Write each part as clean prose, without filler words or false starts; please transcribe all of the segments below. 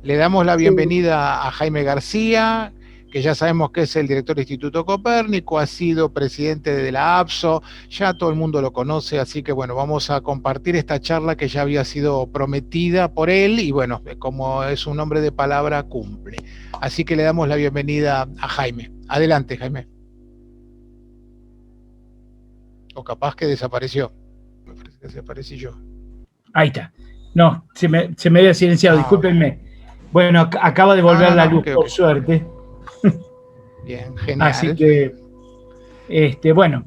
Le damos la Sí. bienvenida a Jaime García, que ya sabemos que es el director del Instituto Copérnico, ha sido presidente de la APSO, ya todo el mundo lo conoce, así que bueno, vamos a compartir esta charla que ya había sido prometida por él y bueno, como es un hombre de palabra, cumple. Así que le damos la bienvenida a Jaime. Adelante, Jaime. O capaz que desapareció. Me parece que desaparecí yo. Ahí está. No, se me había silenciado, Ah, discúlpenme. Bueno, acaba de volver la luz, ok, por suerte. Bien, Así genial. que, bueno,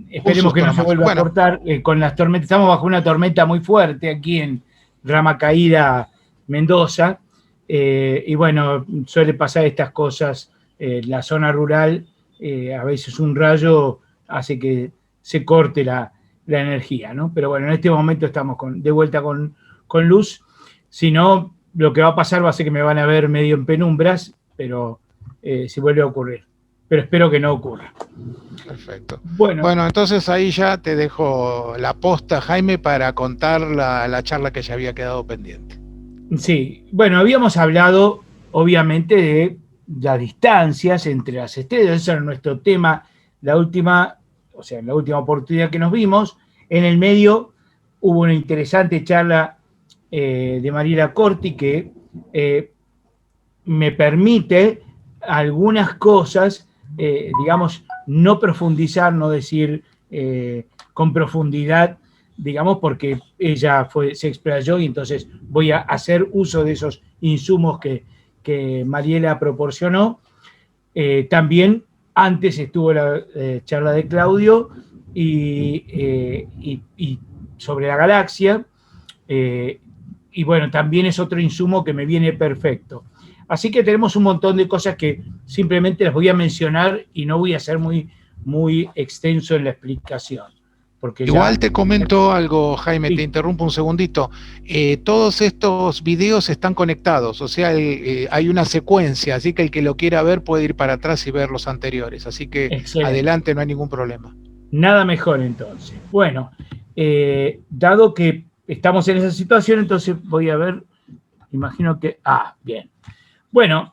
esperemos que no se vuelva a cortar. Con las tormentas, estamos bajo una tormenta muy fuerte aquí en Rama Caída, Mendoza. Y bueno, suele pasar estas cosas. La zona rural, a veces un rayo hace que se corte la energía, ¿no? Pero bueno, en este momento estamos de vuelta con luz. Si no, lo que va a pasar va a ser que me van a ver medio en penumbras, pero si vuelve a ocurrir. Pero espero que no ocurra. Perfecto. Bueno, entonces ahí ya te dejo la posta, Jaime, para contar la charla que ya había quedado pendiente. Sí, bueno, habíamos hablado obviamente de las distancias entre las estrellas, ese era nuestro tema, la última oportunidad que nos vimos. En el medio hubo una interesante charla de Mariela Corti que me permite algunas cosas, digamos, no profundizar, no decir con profundidad, digamos, porque ella se explayó y entonces voy a hacer uso de esos insumos que Mariela proporcionó. También antes estuvo la charla de Claudio y sobre la galaxia, y bueno, también es otro insumo que me viene perfecto. Así que tenemos un montón de cosas que simplemente las voy a mencionar y no voy a ser muy extenso en la explicación. Porque igual te comento algo, Jaime, sí. Te interrumpo un segundito. Todos estos videos están conectados, o sea, hay una secuencia, así que el que lo quiera ver puede ir para atrás y ver los anteriores. Así que Excelente. Adelante, no hay ningún problema. Nada mejor entonces. Bueno, dado que estamos en esa situación, entonces voy a ver, imagino que... bien. Bueno,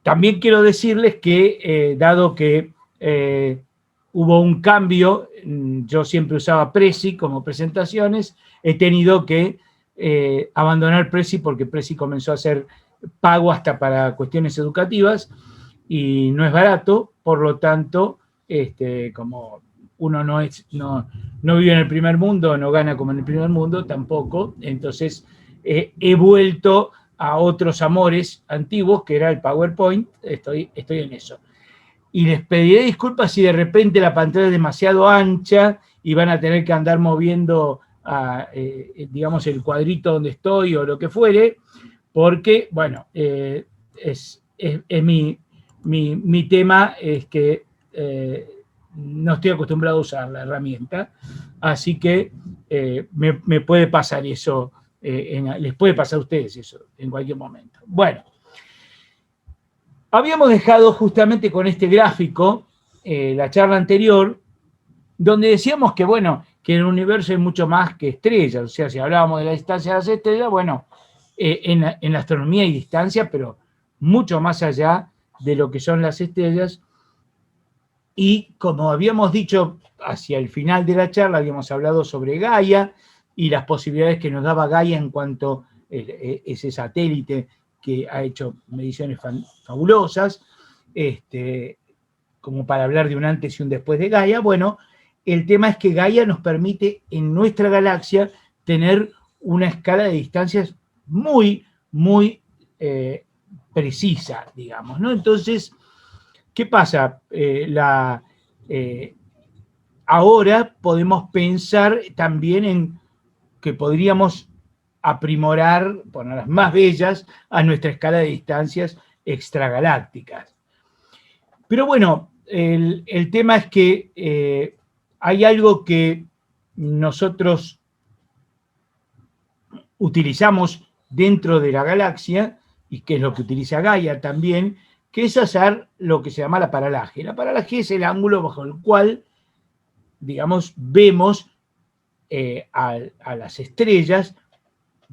también quiero decirles que, dado que hubo un cambio, yo siempre usaba Prezi como presentaciones, he tenido que abandonar Prezi porque Prezi comenzó a hacer pago hasta para cuestiones educativas y no es barato, por lo tanto, como uno no vive en el primer mundo, no gana como en el primer mundo, tampoco, entonces he vuelto a otros amores antiguos, que era el PowerPoint, estoy en eso. Y les pediré disculpas si de repente la pantalla es demasiado ancha y van a tener que andar moviendo, digamos, el cuadrito donde estoy o lo que fuere, porque, bueno, es mi tema es que no estoy acostumbrado a usar la herramienta, así que me puede pasar eso, les puede pasar a ustedes eso en cualquier momento. Bueno, habíamos dejado justamente con este gráfico la charla anterior, donde decíamos que, bueno, que el universo es mucho más que estrellas, o sea, si hablábamos de la distancia de las estrellas, bueno, en la astronomía hay distancia, pero mucho más allá de lo que son las estrellas. Y como habíamos dicho hacia el final de la charla, habíamos hablado sobre Gaia y las posibilidades que nos daba Gaia en cuanto a ese satélite que ha hecho mediciones fabulosas, como para hablar de un antes y un después de Gaia. Bueno, el tema es que Gaia nos permite en nuestra galaxia tener una escala de distancias muy precisa, digamos, ¿no? Entonces, ¿qué pasa? Ahora podemos pensar también en que podríamos aprimorar, ponerlas más bellas a nuestra escala de distancias extragalácticas. Pero bueno, el tema es que hay algo que nosotros utilizamos dentro de la galaxia, y que es lo que utiliza Gaia también, que es hacer lo que se llama la paralaje. La paralaje es el ángulo bajo el cual, digamos, vemos a las estrellas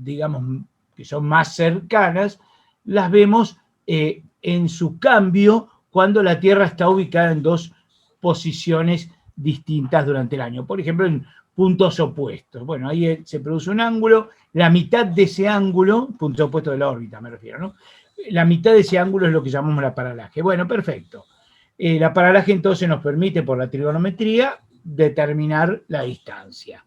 digamos, que son más cercanas, las vemos en su cambio cuando la Tierra está ubicada en dos posiciones distintas durante el año. Por ejemplo, en puntos opuestos. Bueno, ahí se produce un ángulo, la mitad de ese ángulo, puntos opuestos de la órbita me refiero, ¿no? La mitad de ese ángulo es lo que llamamos la paralaje. Bueno, perfecto. La paralaje entonces nos permite, por la trigonometría, determinar la distancia.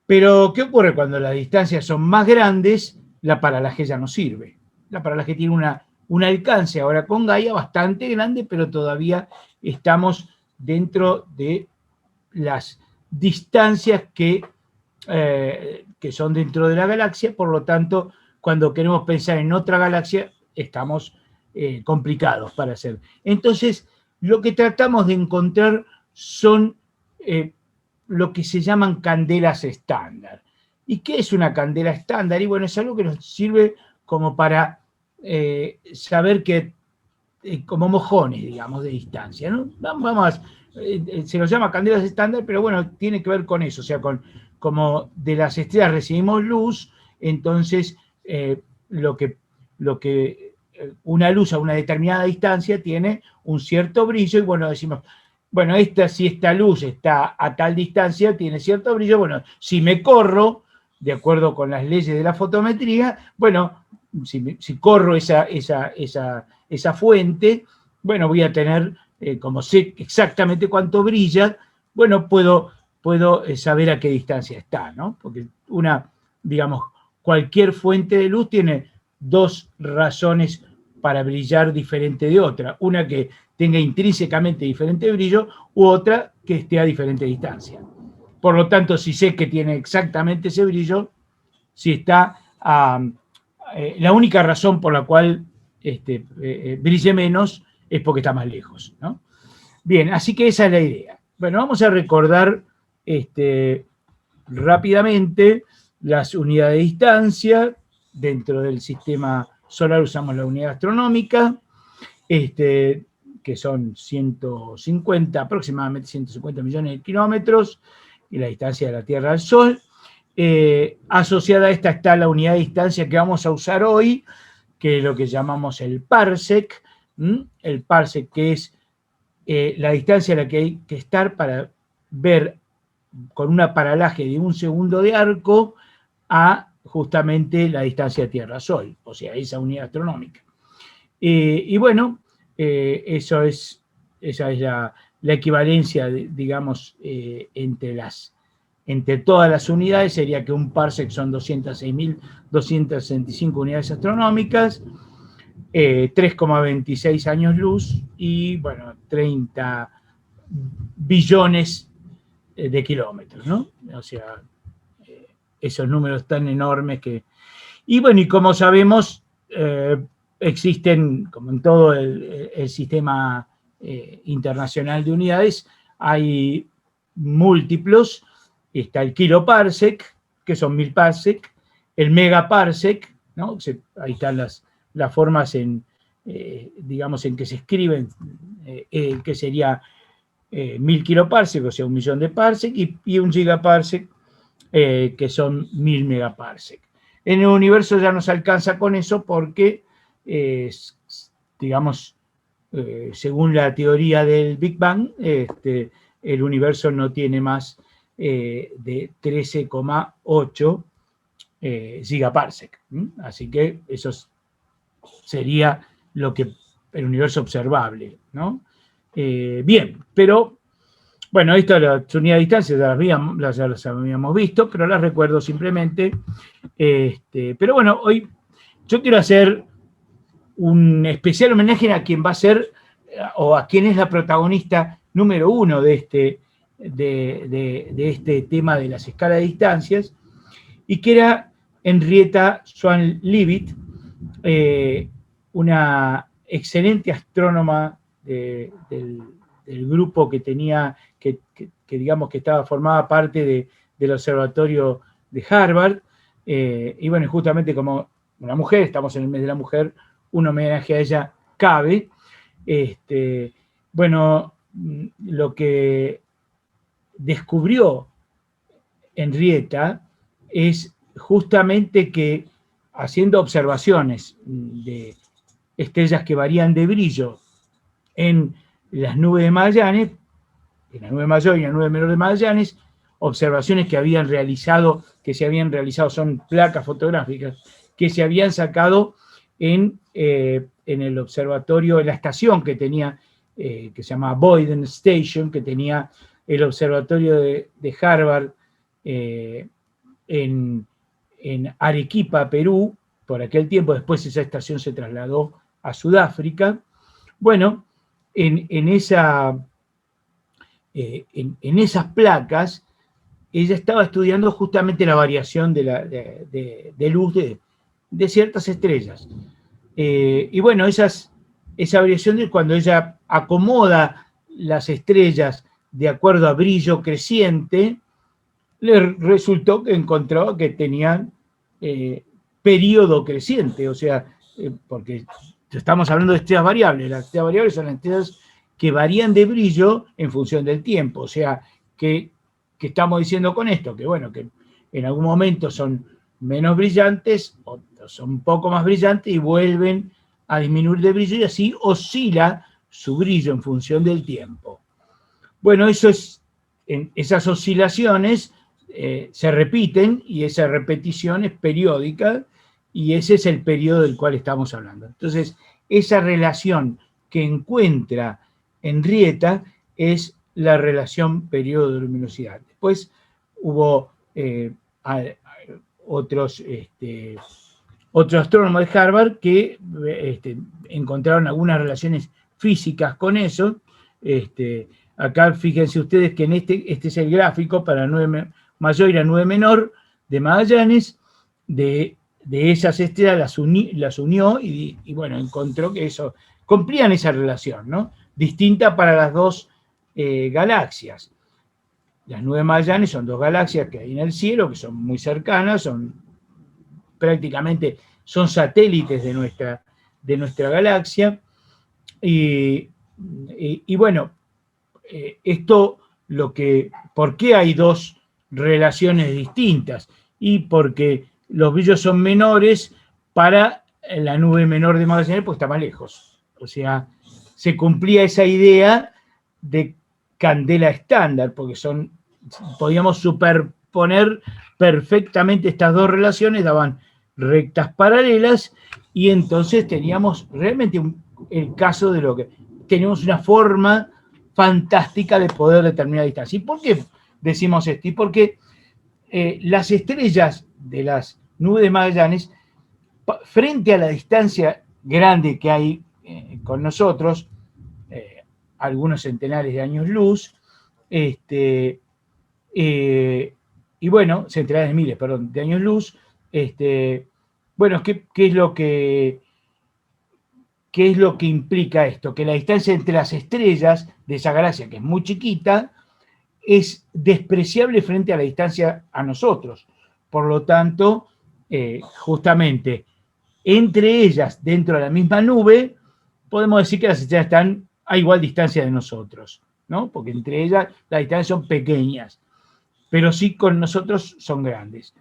Pero, ¿qué ocurre cuando las distancias son más grandes? La paralaje ya no sirve. La paralaje tiene un alcance ahora con Gaia bastante grande, pero todavía estamos dentro de las distancias que son dentro de la galaxia, por lo tanto, cuando queremos pensar en otra galaxia, estamos complicados para hacer. Entonces, lo que tratamos de encontrar son lo que se llaman candelas estándar. ¿Y qué es una candela estándar? Y bueno, es algo que nos sirve como para saber que, como mojones, digamos, de distancia, ¿no? Vamos se los llama candelas estándar, pero bueno, tiene que ver con eso, o sea, como de las estrellas recibimos luz, entonces lo que una luz a una determinada distancia tiene un cierto brillo, y bueno, decimos, bueno, si esta luz está a tal distancia, tiene cierto brillo, bueno, si me corro, de acuerdo con las leyes de la fotometría, bueno, si corro esa fuente, bueno, voy a tener, como sé exactamente cuánto brilla, bueno, puedo saber a qué distancia está, ¿no? Porque digamos, cualquier fuente de luz tiene dos razones para brillar diferente de otra. Una que tenga intrínsecamente diferente brillo, u otra que esté a diferente distancia. Por lo tanto, si sé que tiene exactamente ese brillo, si está la única razón por la cual brille menos es porque está más lejos, ¿no? Bien, así que esa es la idea. Bueno, vamos a recordar rápidamente las unidades de distancia. Dentro del sistema solar usamos la unidad astronómica, que son 150, aproximadamente 150 millones de kilómetros, y la distancia de la Tierra al Sol. Asociada a esta está la unidad de distancia que vamos a usar hoy, que es lo que llamamos el parsec. El parsec, que es la distancia a la que hay que estar para ver con una paralaje de 1 segundo de arco a justamente la distancia Tierra-Sol, o sea, esa unidad astronómica. Y bueno, esa es la equivalencia, digamos, entre todas las unidades. Sería que un parsec son 206.265 unidades astronómicas, 3,26 años luz y, bueno, 30 billones de kilómetros, ¿no? O sea, esos números tan enormes que... Y bueno, y como sabemos, existen, como en todo el sistema internacional de unidades, hay múltiplos. Está el kiloparsec, que son 1000 parsec, el megaparsec, ¿no? Ahí están las formas digamos, en que se escriben, que sería 1000 kiloparsec, o sea, 1 millón de parsec, y un gigaparsec, que son 1000 megaparsec. En el universo ya nos alcanza con eso porque, digamos, según la teoría del Big Bang, el universo no tiene más de 13,8 gigaparsec. Así que eso sería el universo observable, ¿no? Bien, pero bueno, esta la unidad de distancia ya las habíamos visto, pero las recuerdo simplemente. Pero bueno, hoy yo quiero hacer un especial homenaje a quien va a ser, o a quien es la protagonista número 1 de este tema de las escalas de distancias, y que era Henrietta Swan-Leavitt, una excelente astrónoma del grupo que tenía, que digamos que formaba parte del observatorio de Harvard, y bueno, justamente como una mujer, estamos en el mes de la mujer, un homenaje a ella cabe. Bueno, lo que descubrió Henrietta es justamente que haciendo observaciones de estrellas que varían de brillo en las nubes de Magallanes, en la nube mayor y la nube menor de Magallanes, observaciones que se habían realizado, son placas fotográficas que se habían sacado en el observatorio, en la estación que tenía, que se llama Boyden Station, que tenía el observatorio de Harvard en Arequipa, Perú, por aquel tiempo. Después esa estación se trasladó a Sudáfrica. Bueno, en esas placas, ella estaba estudiando justamente la variación de luz de ciertas estrellas. Y bueno, esa variación de cuando ella acomoda las estrellas de acuerdo a brillo creciente, le resultó que encontró que tenían periodo creciente, o sea, porque estamos hablando de estrellas variables. Las estrellas variables son las estrellas que varían de brillo en función del tiempo, o sea, que estamos diciendo con esto, que bueno, que en algún momento son menos brillantes, otros son un poco más brillantes y vuelven a disminuir de brillo, y así oscila su brillo en función del tiempo. Bueno, esas oscilaciones se repiten, y esa repetición es periódica, y ese es el periodo del cual estamos hablando. Entonces, esa relación que encuentra Henrietta es la relación periodo-luminosidad. Después hubo otros astrónomos de Harvard que encontraron algunas relaciones físicas con eso. Acá fíjense ustedes que este es el gráfico para la nube mayor y la nube menor de Magallanes. De esas estrellas las unió y bueno, encontró que eso cumplían esa relación, ¿no? Distinta para las dos galaxias. Las nubes Magallanes son dos galaxias que hay en el cielo, que son muy cercanas, prácticamente son satélites de nuestra galaxia. Y bueno, ¿por qué hay dos relaciones distintas? Y porque los brillos son menores para la nube menor de Magallanes, porque está más lejos. O sea, se cumplía esa idea de candela estándar, porque podíamos superponer perfectamente estas dos relaciones, daban rectas paralelas, y entonces teníamos realmente el caso de lo que teníamos una forma fantástica de poder determinar distancia. ¿Y por qué decimos esto? Y porque las estrellas de las nubes de Magallanes, frente a la distancia grande que hay con nosotros, algunos centenares de años luz, y bueno, centenares de miles, perdón, de años luz, bueno, ¿qué es lo que implica esto? Que la distancia entre las estrellas de esa galaxia, que es muy chiquita, es despreciable frente a la distancia a nosotros. Por lo tanto, justamente entre ellas, dentro de la misma nube, podemos decir que las estrellas están a igual distancia de nosotros, ¿no? Porque entre ellas las distancias son pequeñas, pero sí con nosotros son grandes.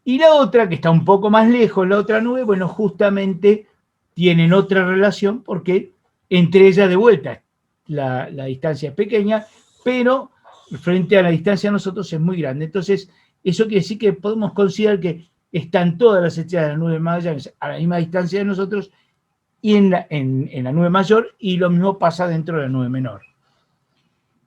Y la otra, que está un poco más lejos, la otra nube, bueno, justamente tienen otra relación, porque entre ellas de vuelta la distancia es pequeña, pero frente a la distancia a nosotros es muy grande. Entonces, eso quiere decir que podemos considerar que están todas las estrellas de la nube Magallanes a la misma distancia de nosotros y en la nube mayor, y lo mismo pasa dentro de la nube menor.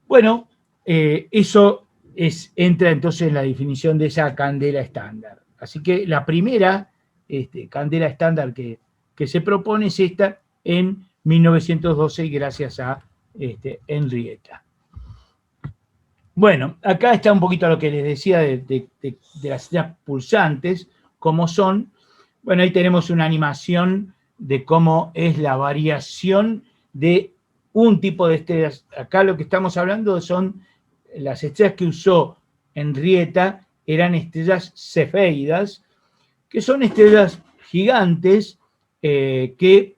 Bueno, eso entra entonces en la definición de esa candela estándar. Así que la primera candela estándar que se propone es esta en 1912, y gracias a Henrietta. Bueno, acá está un poquito lo que les decía de las estrellas pulsantes, cómo son. Bueno, ahí tenemos una animación de cómo es la variación de un tipo de estrellas. Acá lo que estamos hablando son las estrellas que usó Henrietta, eran estrellas cefeidas, que son estrellas gigantes que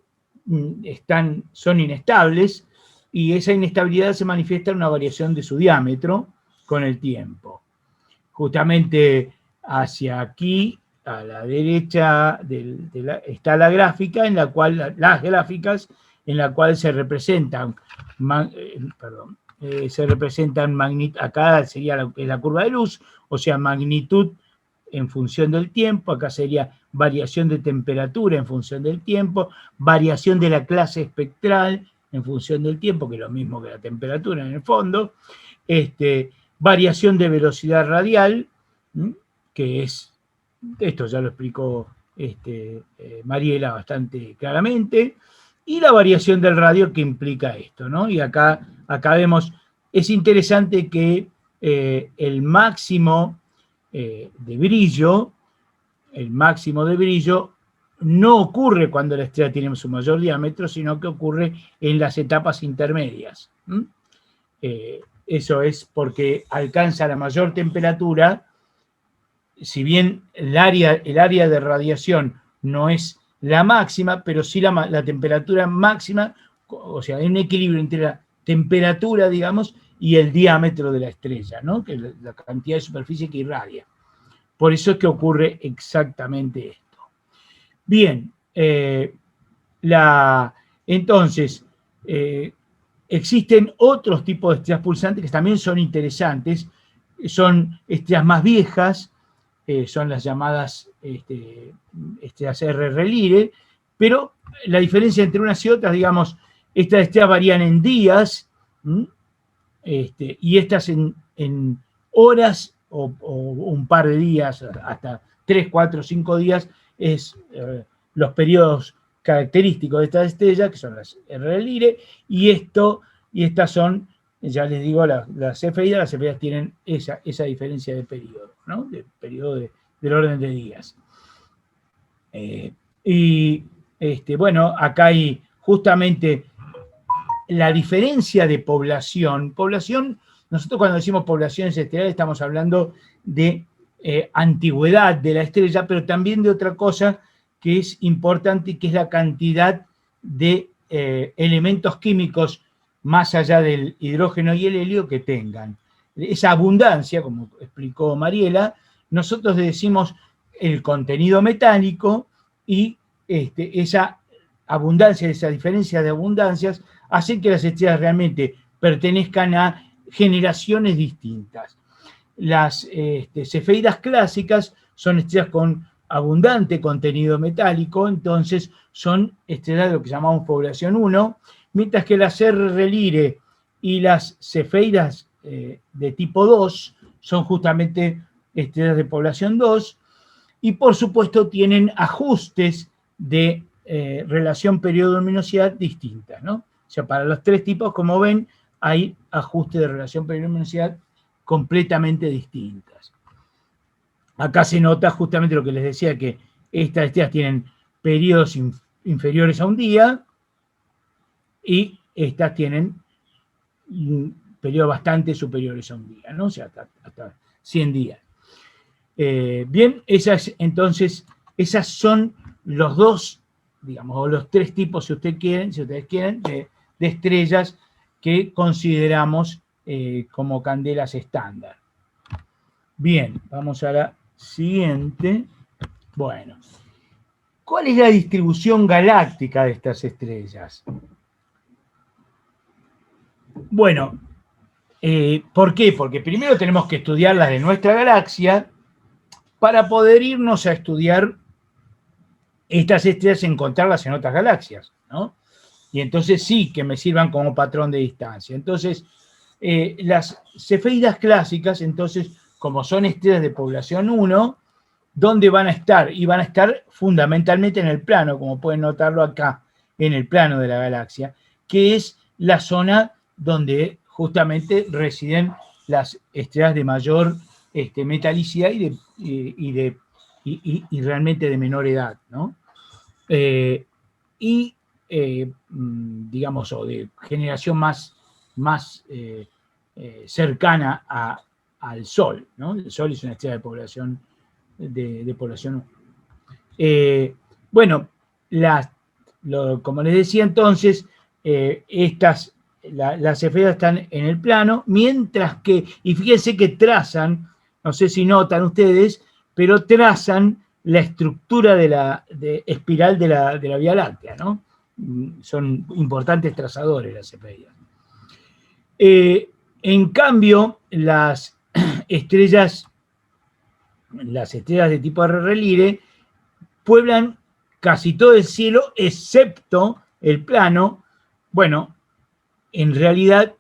son inestables, y esa inestabilidad se manifiesta en una variación de su diámetro con el tiempo. Justamente hacia aquí a la derecha está la gráfica, en la cual, las gráficas, en la cual se representan, acá sería la curva de luz, o sea, magnitud en función del tiempo, acá sería variación de temperatura en función del tiempo, variación de la clase espectral en función del tiempo, que es lo mismo que la temperatura en el fondo, variación de velocidad radial, que es, esto ya lo explicó Mariela bastante claramente, y la variación del radio que implica esto, ¿no? Y acá vemos, es interesante que el máximo de brillo no ocurre cuando la estrella tiene su mayor diámetro, sino que ocurre en las etapas intermedias. Eso es porque alcanza la mayor temperatura, si bien el área de radiación no es la máxima, pero sí la temperatura máxima, o sea, hay un equilibrio entre la temperatura, digamos, y el diámetro de la estrella, ¿no? Que es la cantidad de superficie que irradia. Por eso es que ocurre exactamente esto. Bien, entonces, existen otros tipos de estrellas pulsantes que también son interesantes, son estrellas más viejas, son las llamadas estrellas RR Lyrae, pero la diferencia entre unas y otras, digamos, estas estrellas varían en días, y estas en horas o un par de días, hasta 3, 4, 5 días, es los periodos característicos de estas estrellas, que son las RR Lyrae, y estas son, ya les digo, las cefeidas tienen esa diferencia de periodo, ¿no? De periodo del orden de días. Bueno, acá hay justamente la diferencia de población. Nosotros cuando decimos poblaciones estelares estamos hablando de antigüedad de la estrella, pero también de otra cosa que es importante, que es la cantidad de elementos químicos más allá del hidrógeno y el helio que tengan. Esa abundancia, como explicó Mariela, nosotros le decimos el contenido metálico, y esa abundancia, esa diferencia de abundancias, hace que las estrellas realmente pertenezcan a generaciones distintas. Las cefeidas clásicas son estrellas con abundante contenido metálico, entonces son estrellas de lo que llamamos población 1, mientras que las RR Lyrae y las cefeidas de tipo 2 son justamente estrellas de población 2, y por supuesto tienen ajustes de relación periodo-luminosidad distintas, ¿no? O sea, para los tres tipos, como ven, hay ajustes de relación periodo-luminosidad completamente distintas. Acá se nota justamente lo que les decía, que estas estrellas tienen periodos inferiores a un día, y estas tienen periodos bastante superiores a un día, ¿no? O sea, hasta 100 días. Bien, entonces, esas son los dos, digamos, o los tres tipos, si ustedes quieren, de estrellas que consideramos como candelas estándar. Bien, vamos a la siguiente. Bueno, ¿cuál es la distribución galáctica de estas estrellas? Bueno, ¿por qué? Porque primero tenemos que estudiar las de nuestra galaxia para poder irnos a estudiar estas estrellas y encontrarlas en otras galaxias, ¿no? Y entonces sí que me sirvan como patrón de distancia. Entonces, las cefeidas clásicas, entonces, como son estrellas de población 1, ¿dónde van a estar? Y van a estar fundamentalmente en el plano, como pueden notarlo acá, en el plano de la galaxia, que es la zona donde justamente residen las estrellas de mayor metalicidad y realmente de menor edad, ¿no? Digamos, o de generación más cercana al Sol, ¿no? El Sol es una estrella de población de población. Bueno, como les decía entonces, las cefeidas están en el plano, mientras que, y fíjense que trazan, no sé si notan ustedes, pero trazan la estructura espiral de la Vía Láctea, ¿no? Son importantes trazadores las cefeidas. En cambio, las estrellas de tipo RR Lyrae pueblan casi todo el cielo, excepto el plano. Bueno, en realidad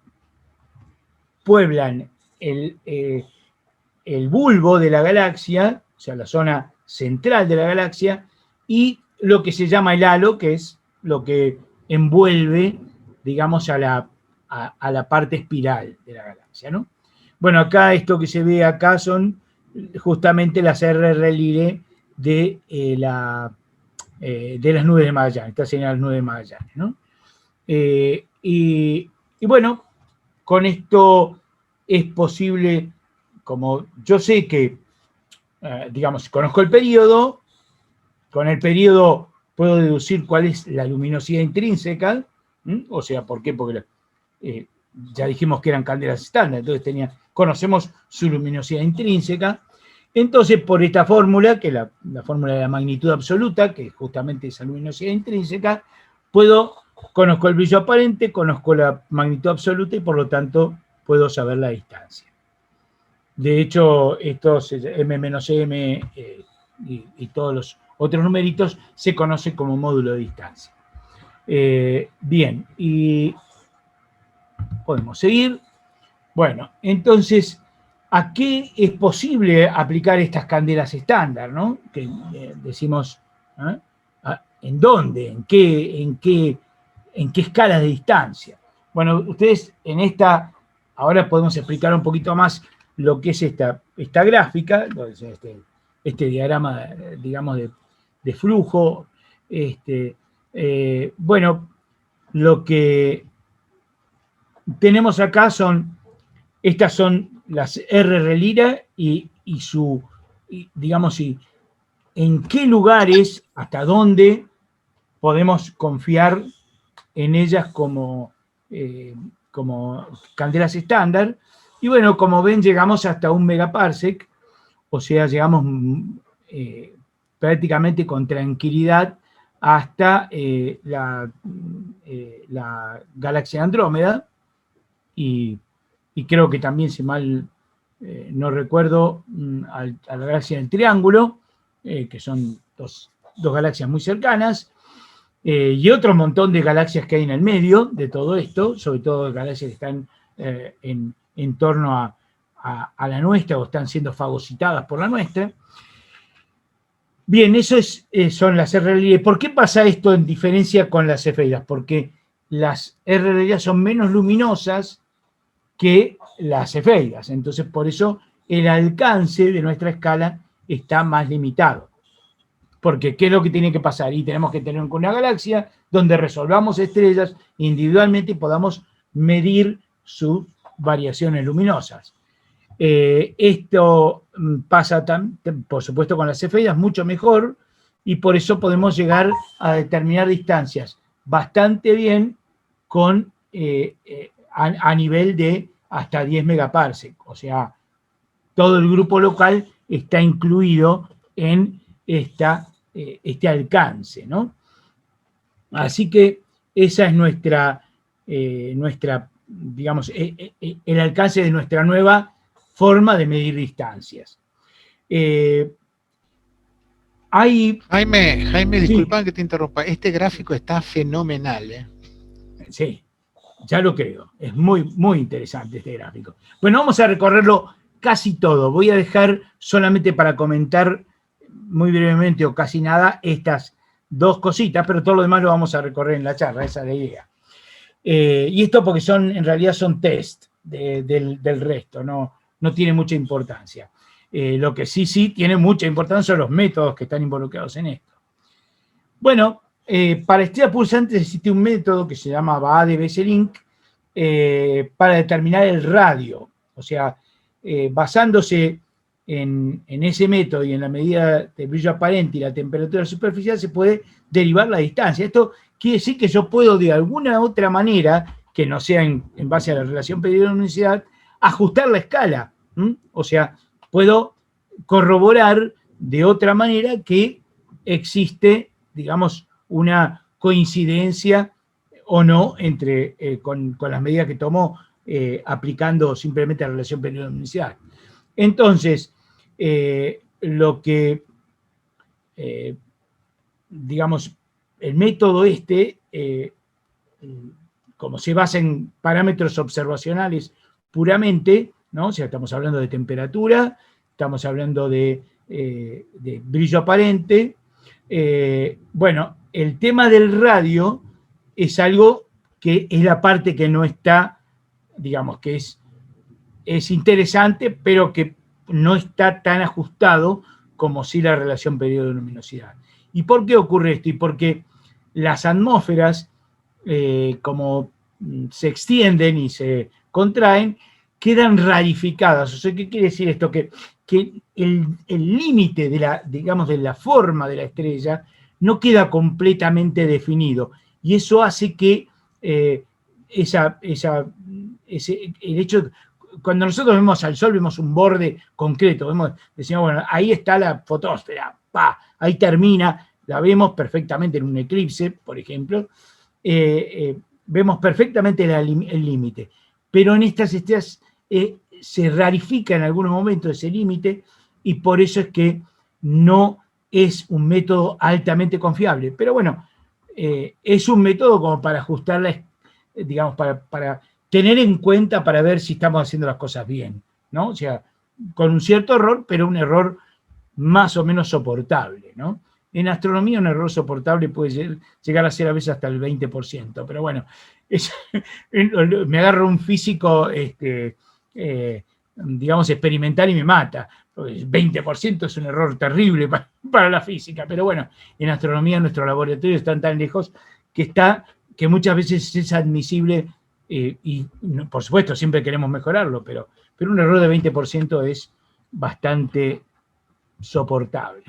pueblan el bulbo de la galaxia, o sea, la zona central de la galaxia, y lo que se llama el halo, que es lo que envuelve, digamos, a la parte espiral de la galaxia, ¿no? Bueno, acá esto que se ve acá son justamente las RR Lyrae de las nubes de Magallanes, estas serían las nubes de Magallanes, ¿no? Y bueno, con esto es posible, como yo sé que, digamos, conozco el periodo, con el periodo puedo deducir cuál es la luminosidad intrínseca, o sea, ¿por qué? Porque ya dijimos que eran candelas estándar, entonces conocemos su luminosidad intrínseca. Entonces, por esta fórmula, que es la fórmula de la magnitud absoluta, que es justamente esa luminosidad intrínseca, conozco el brillo aparente, conozco la magnitud absoluta y por lo tanto puedo saber la distancia. De hecho, estos m-m y todos los otros numeritos se conocen como módulo de distancia. Bien, y podemos seguir. Bueno, entonces, ¿a qué es posible aplicar estas candelas estándar, ¿no? Que decimos, ¿en dónde? ¿En qué escalas de distancia? Bueno, ustedes ahora podemos explicar un poquito más lo que es esta gráfica, este diagrama, digamos, de flujo. Bueno, lo que tenemos acá estas son las RR Lyrae y digamos, en qué lugares, hasta dónde podemos confiar en ellas como candelas estándar. Y bueno, como ven, llegamos hasta 1 megaparsec, o sea, llegamos prácticamente con tranquilidad hasta la galaxia Andrómeda, y creo que también, si mal no recuerdo, a la galaxia del Triángulo, que son dos galaxias muy cercanas, y otro montón de galaxias que hay en el medio de todo esto, sobre todo galaxias que están en torno a la nuestra o están siendo fagocitadas por la nuestra. Bien, eso son las RR Lyrae. ¿Por qué pasa esto en diferencia con las cefeidas? Porque las RR Lyrae son menos luminosas que las cefeidas. Entonces, por eso el alcance de nuestra escala está más limitado. Porque, ¿qué es lo que tiene que pasar? Y tenemos que tener una galaxia donde resolvamos estrellas individualmente y podamos medir sus variaciones luminosas. Esto pasa, por supuesto, con las cefeidas mucho mejor, y por eso podemos llegar a determinar distancias bastante bien a nivel de hasta 10 megaparsec. O sea, todo el grupo local está incluido en este alcance, ¿no? Así que esa es nuestra digamos, el alcance de nuestra nueva forma de medir distancias. Jaime, sí. Disculpa que te interrumpa. Este gráfico está fenomenal, Sí, ya lo creo. Es muy, muy interesante este gráfico. Bueno, vamos a recorrerlo casi todo. Voy a dejar solamente para comentar muy brevemente o casi nada estas dos cositas, pero todo lo demás lo vamos a recorrer en la charla, esa es la idea. Y esto porque en realidad son test del resto, no tiene mucha importancia. Lo que sí tiene mucha importancia son los métodos que están involucrados en esto. Bueno, para estrellas pulsantes existe un método que se llama Baade-Besselink para determinar el radio. O sea, basándose en ese método y en la medida del brillo aparente y la temperatura superficial, se puede derivar la distancia. Esto quiere decir que yo puedo, de alguna otra manera, que no sea en base a la relación periodo-luminosidad, ajustar la escala. O sea, puedo corroborar de otra manera que existe, digamos, una coincidencia o no con las medidas que tomó aplicando simplemente la relación periodo-luminosidad. Entonces, lo que, digamos, el método como se basa en parámetros observacionales puramente, ¿no? O sea, estamos hablando de temperatura, estamos hablando de brillo aparente. Bueno, el tema del radio es algo que es la parte que no está, digamos, que es interesante, pero que no está tan ajustado como si la relación periodo-luminosidad. ¿Y por qué ocurre esto? Y porque las atmósferas, como se extienden y se contraen, quedan rarificadas. O sea, ¿qué quiere decir esto? Que el límite de la forma de la estrella no queda completamente definido. Y eso hace que el hecho, cuando nosotros vemos al Sol, vemos un borde concreto, decimos, bueno, ahí está la fotosfera, ahí termina, la vemos perfectamente en un eclipse, por ejemplo, vemos perfectamente el límite, pero en estas estrellas se rarifica en algunos momentos ese límite y por eso es que no es un método altamente confiable. Pero bueno, es un método como para ajustarla, digamos, para tener en cuenta para ver si estamos haciendo las cosas bien, ¿no? O sea, con un cierto error, pero un error más o menos soportable, ¿no? En astronomía un error soportable puede llegar a ser a veces hasta el 20%, pero bueno, me agarra un físico, digamos, experimental y me mata. El 20% es un error terrible para la física, pero bueno, en astronomía nuestros laboratorios están tan lejos que muchas veces es admisible y por supuesto siempre queremos mejorarlo, pero un error de 20% es bastante soportable.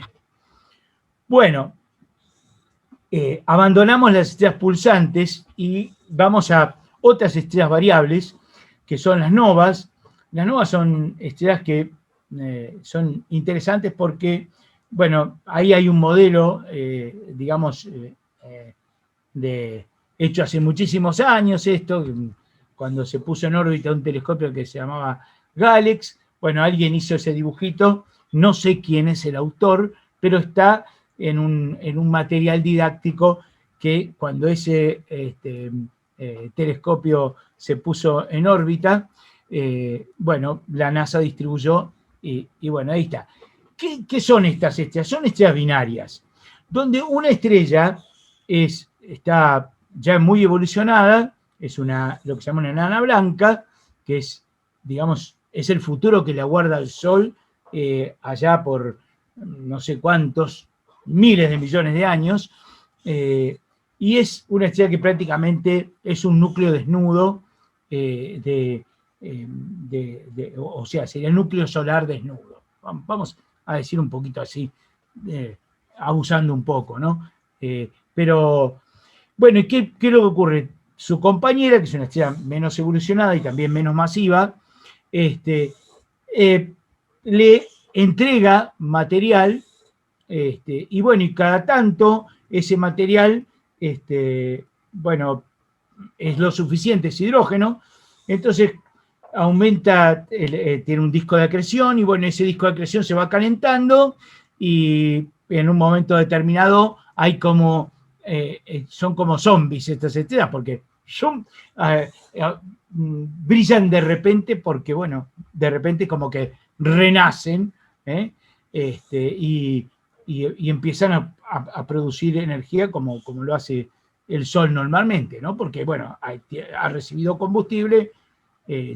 Bueno, abandonamos las estrellas pulsantes y vamos a otras estrellas variables, que son las novas. Las novas son estrellas que son interesantes porque, bueno, ahí hay un modelo, digamos, hecho hace muchísimos años cuando se puso en órbita un telescopio que se llamaba Galex. Bueno, alguien hizo ese dibujito, no sé quién es el autor, pero está en un material didáctico que cuando ese telescopio se puso en órbita, bueno, la NASA distribuyó y bueno, ahí está. ¿Qué son estas estrellas? Son estrellas binarias, donde una estrella está ya muy evolucionada, es lo que se llama una enana blanca, que es, digamos, es el futuro que le aguarda al Sol allá por no sé cuántos miles de millones de años, y es una estrella que prácticamente es un núcleo desnudo, o sea, sería el núcleo solar desnudo. Vamos a decir un poquito así, abusando un poco, ¿no? Pero, bueno, ¿y qué es lo que ocurre? Su compañera, que es una estrella menos evolucionada y también menos masiva, le entrega material, y bueno, y cada tanto ese material, bueno, es lo suficiente, es hidrógeno, entonces aumenta, tiene un disco de acreción, y bueno, ese disco de acreción se va calentando, y en un momento determinado hay son como zombies estas estrellas, porque brillan de repente, porque bueno, de repente como que renacen, y empiezan a producir energía como lo hace el Sol normalmente, ¿no? Porque, bueno, ha recibido combustible,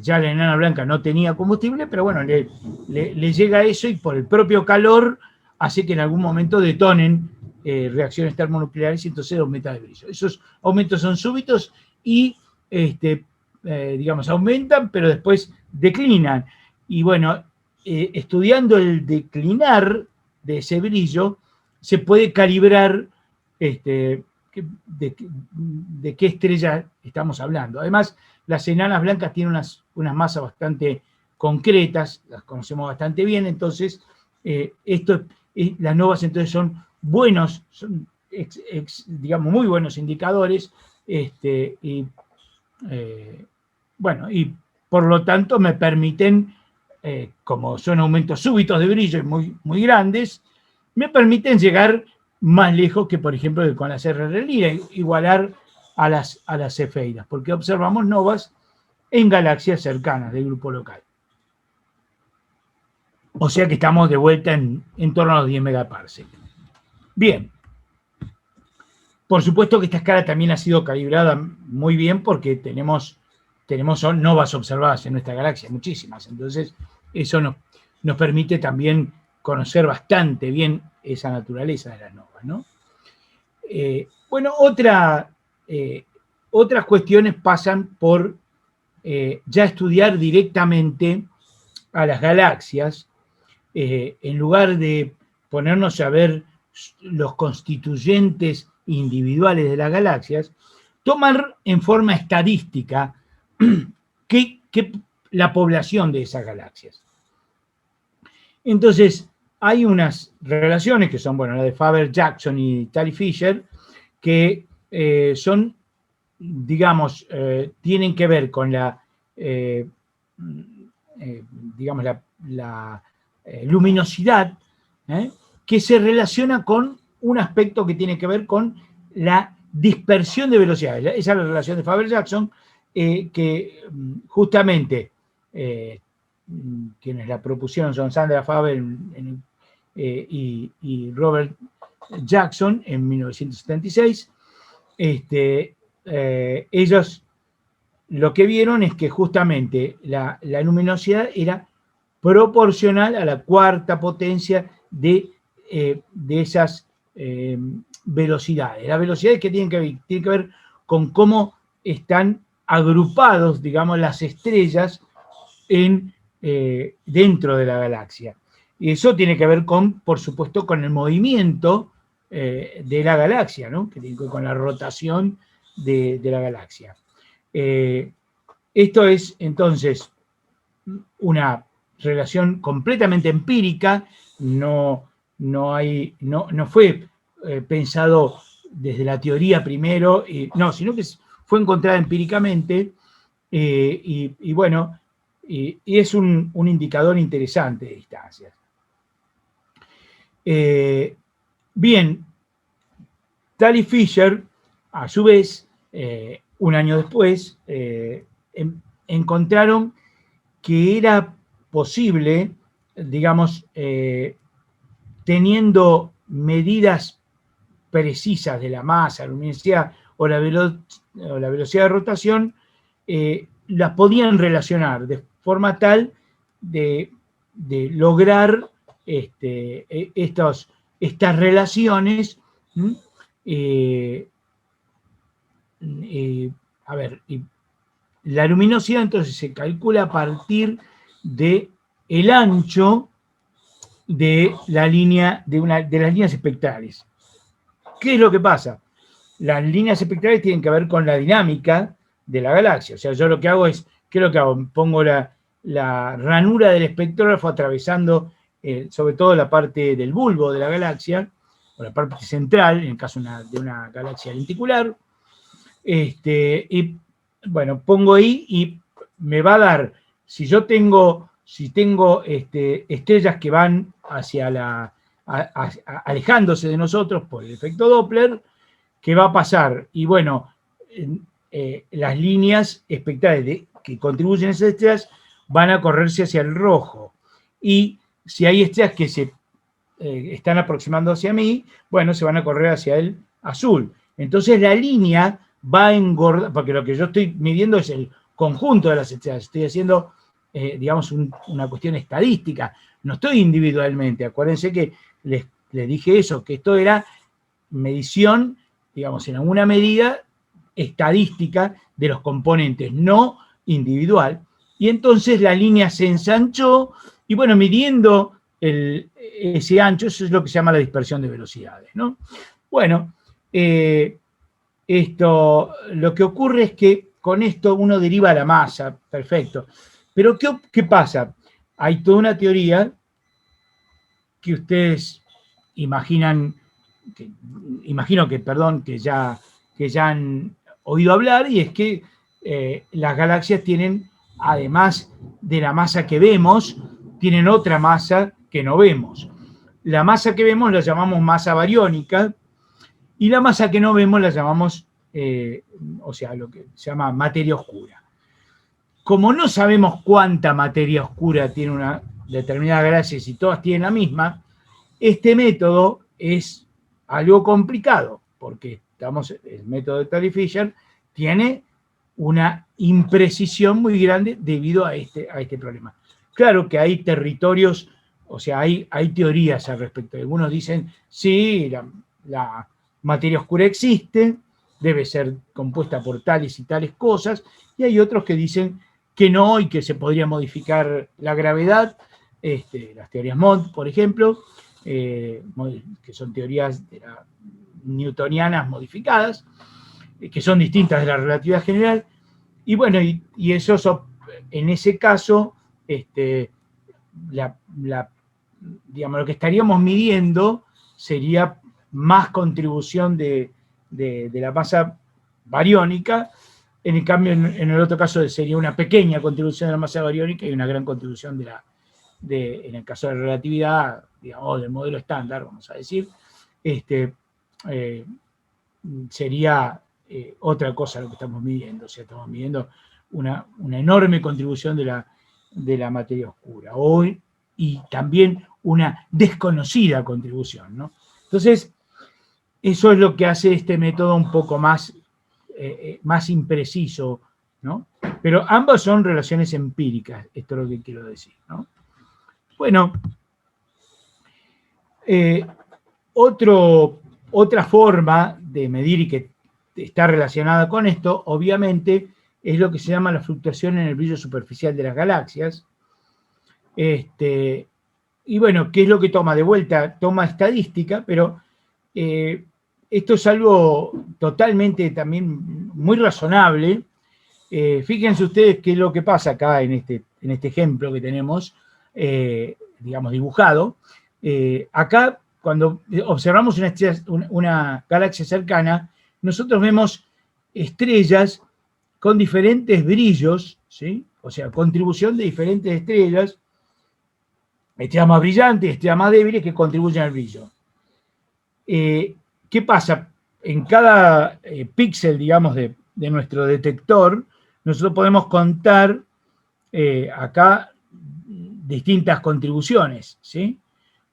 ya la enana blanca no tenía combustible, pero bueno, le llega eso y por el propio calor hace que en algún momento detonen reacciones termonucleares y entonces aumenta el brillo. Esos aumentos son súbitos y, digamos, aumentan, pero después declinan. Y bueno, estudiando el declinar de ese brillo, se puede calibrar de qué estrella estamos hablando. Además, las enanas blancas tienen unas masas bastante concretas, las conocemos bastante bien, entonces esto y las novas entonces son buenos, son digamos, muy buenos indicadores, bueno, y por lo tanto me permiten, como son aumentos súbitos de brillo muy, muy grandes, me permiten llegar más lejos que, por ejemplo, con las RRL, igualar a las cefeidas, porque observamos novas en galaxias cercanas del grupo local. O sea que estamos de vuelta en torno a los 10 megaparsec. Bien. Por supuesto que esta escala también ha sido calibrada muy bien porque tenemos novas observadas en nuestra galaxia, muchísimas. Entonces, eso nos permite también conocer bastante bien esa naturaleza de las novas, ¿no? Bueno, otras cuestiones pasan por ya estudiar directamente a las galaxias, en lugar de ponernos a ver los constituyentes individuales de las galaxias, tomar en forma estadística la población de esas galaxias. Entonces, hay unas relaciones que son, bueno, la de Faber-Jackson y Talley-Fisher, que son, digamos, tienen que ver con digamos, la luminosidad, que se relaciona con un aspecto que tiene que ver con la dispersión de velocidades. Esa es la relación de Faber-Jackson, que justamente quienes la propusieron son Sandra Faber y Robert Jackson en 1976. Ellos lo que vieron es que justamente la luminosidad era proporcional a la cuarta potencia de esas velocidades. Las velocidades que tienen que ver con cómo están agrupados, digamos, las estrellas dentro de la galaxia. Y eso tiene que ver con, por supuesto, con el movimiento de la galaxia, ¿no? Que tiene que ver con la rotación de la galaxia. Esto es, entonces, una relación completamente empírica, no fue pensado desde la teoría primero, sino que fue encontrada empíricamente, y bueno, y es un indicador interesante de distancias. Bien, Talley-Fisher, a su vez, un año después, encontraron que era posible, digamos, teniendo medidas precisas de la masa, luminosidad o la velocidad de rotación, las podían relacionar de forma tal de lograr estas relaciones. A ver, la luminosidad entonces se calcula a partir del ancho de la línea, de las líneas espectrales. ¿Qué es lo que pasa? Las líneas espectrales tienen que ver con la dinámica de la galaxia. O sea, yo lo que hago es, ¿qué es lo que hago? Pongo la ranura del espectrógrafo atravesando sobre todo la parte del bulbo de la galaxia, o la parte central, en el caso de una galaxia lenticular. Y bueno, pongo ahí y me va a dar, si tengo estrellas que van hacia alejándose de nosotros por el efecto Doppler, ¿qué va a pasar? Y bueno, las líneas espectrales que contribuyen a esas estrellas van a correrse hacia el rojo. Y si hay estrellas que se están aproximando hacia mí, bueno, se van a correr hacia el azul. Entonces la línea va a engordar, porque lo que yo estoy midiendo es el conjunto de las estrellas. Estoy haciendo, digamos, una cuestión estadística. No estoy individualmente. Acuérdense que les dije eso, que esto era medición, digamos, en alguna medida estadística de los componentes, no individual. Y entonces la línea se ensanchó y, bueno, midiendo ese ancho, eso es lo que se llama la dispersión de velocidades, ¿no? Bueno, lo que ocurre es que con esto uno deriva la masa, perfecto. Pero ¿qué pasa? Hay toda una teoría que ustedes imagino que ya han oído hablar, y es que las galaxias tienen, además de la masa que vemos, tienen otra masa que no vemos. La masa que vemos la llamamos masa bariónica, y la masa que no vemos la llamamos, lo que se llama materia oscura. Como no sabemos cuánta materia oscura tiene una determinada galaxia, si todas tienen la misma, este método es algo complicado, porque el método de Tully-Fisher tiene una imprecisión muy grande debido a este problema. Claro que hay territorios, hay teorías al respecto. Algunos dicen, sí, la materia oscura existe, debe ser compuesta por tales y tales cosas, y hay otros que dicen que no, y que se podría modificar la gravedad, las teorías Mond, por ejemplo, que son teorías newtonianas modificadas, que son distintas de la relatividad general, y bueno, y eso, en ese caso, digamos, lo que estaríamos midiendo sería más contribución de la masa bariónica. En el cambio, en el otro caso sería una pequeña contribución de la masa bariónica y una gran contribución en el caso de la relatividad, digamos, del modelo estándar, vamos a decir, sería otra cosa lo que estamos midiendo. O sea, estamos midiendo una enorme contribución de la materia oscura, y también una desconocida contribución, ¿no? Entonces, eso es lo que hace este método un poco más impreciso, ¿no? Pero ambas son relaciones empíricas, esto es lo que quiero decir, ¿no? Bueno, otra forma de medir, y que está relacionada con esto, obviamente, es lo que se llama la fluctuación en el brillo superficial de las galaxias. Y bueno, ¿qué es lo que toma? De vuelta, toma estadística, pero esto es algo totalmente también muy razonable. Fíjense ustedes qué es lo que pasa acá en este ejemplo que tenemos, digamos, dibujado. Acá, cuando observamos una galaxia cercana, nosotros vemos estrellas con diferentes brillos, ¿sí? O sea, contribución de diferentes estrellas, estrellas más brillantes, estrellas más débiles, que contribuyen al brillo. ¿Qué pasa? En cada píxel, digamos, de nuestro detector, nosotros podemos contar acá distintas contribuciones, ¿sí?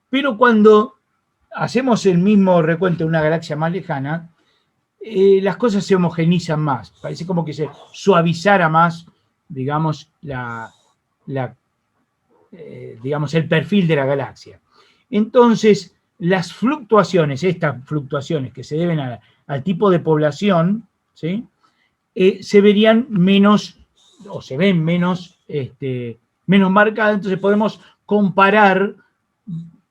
Pero cuando hacemos el mismo recuento de una galaxia más lejana, las cosas se homogenizan más. Parece como que se suavizara más, digamos, digamos, el perfil de la galaxia. Entonces, las fluctuaciones, estas fluctuaciones que se deben al tipo de población, ¿sí? Se verían menos, o se ven menos marcadas. Entonces podemos comparar,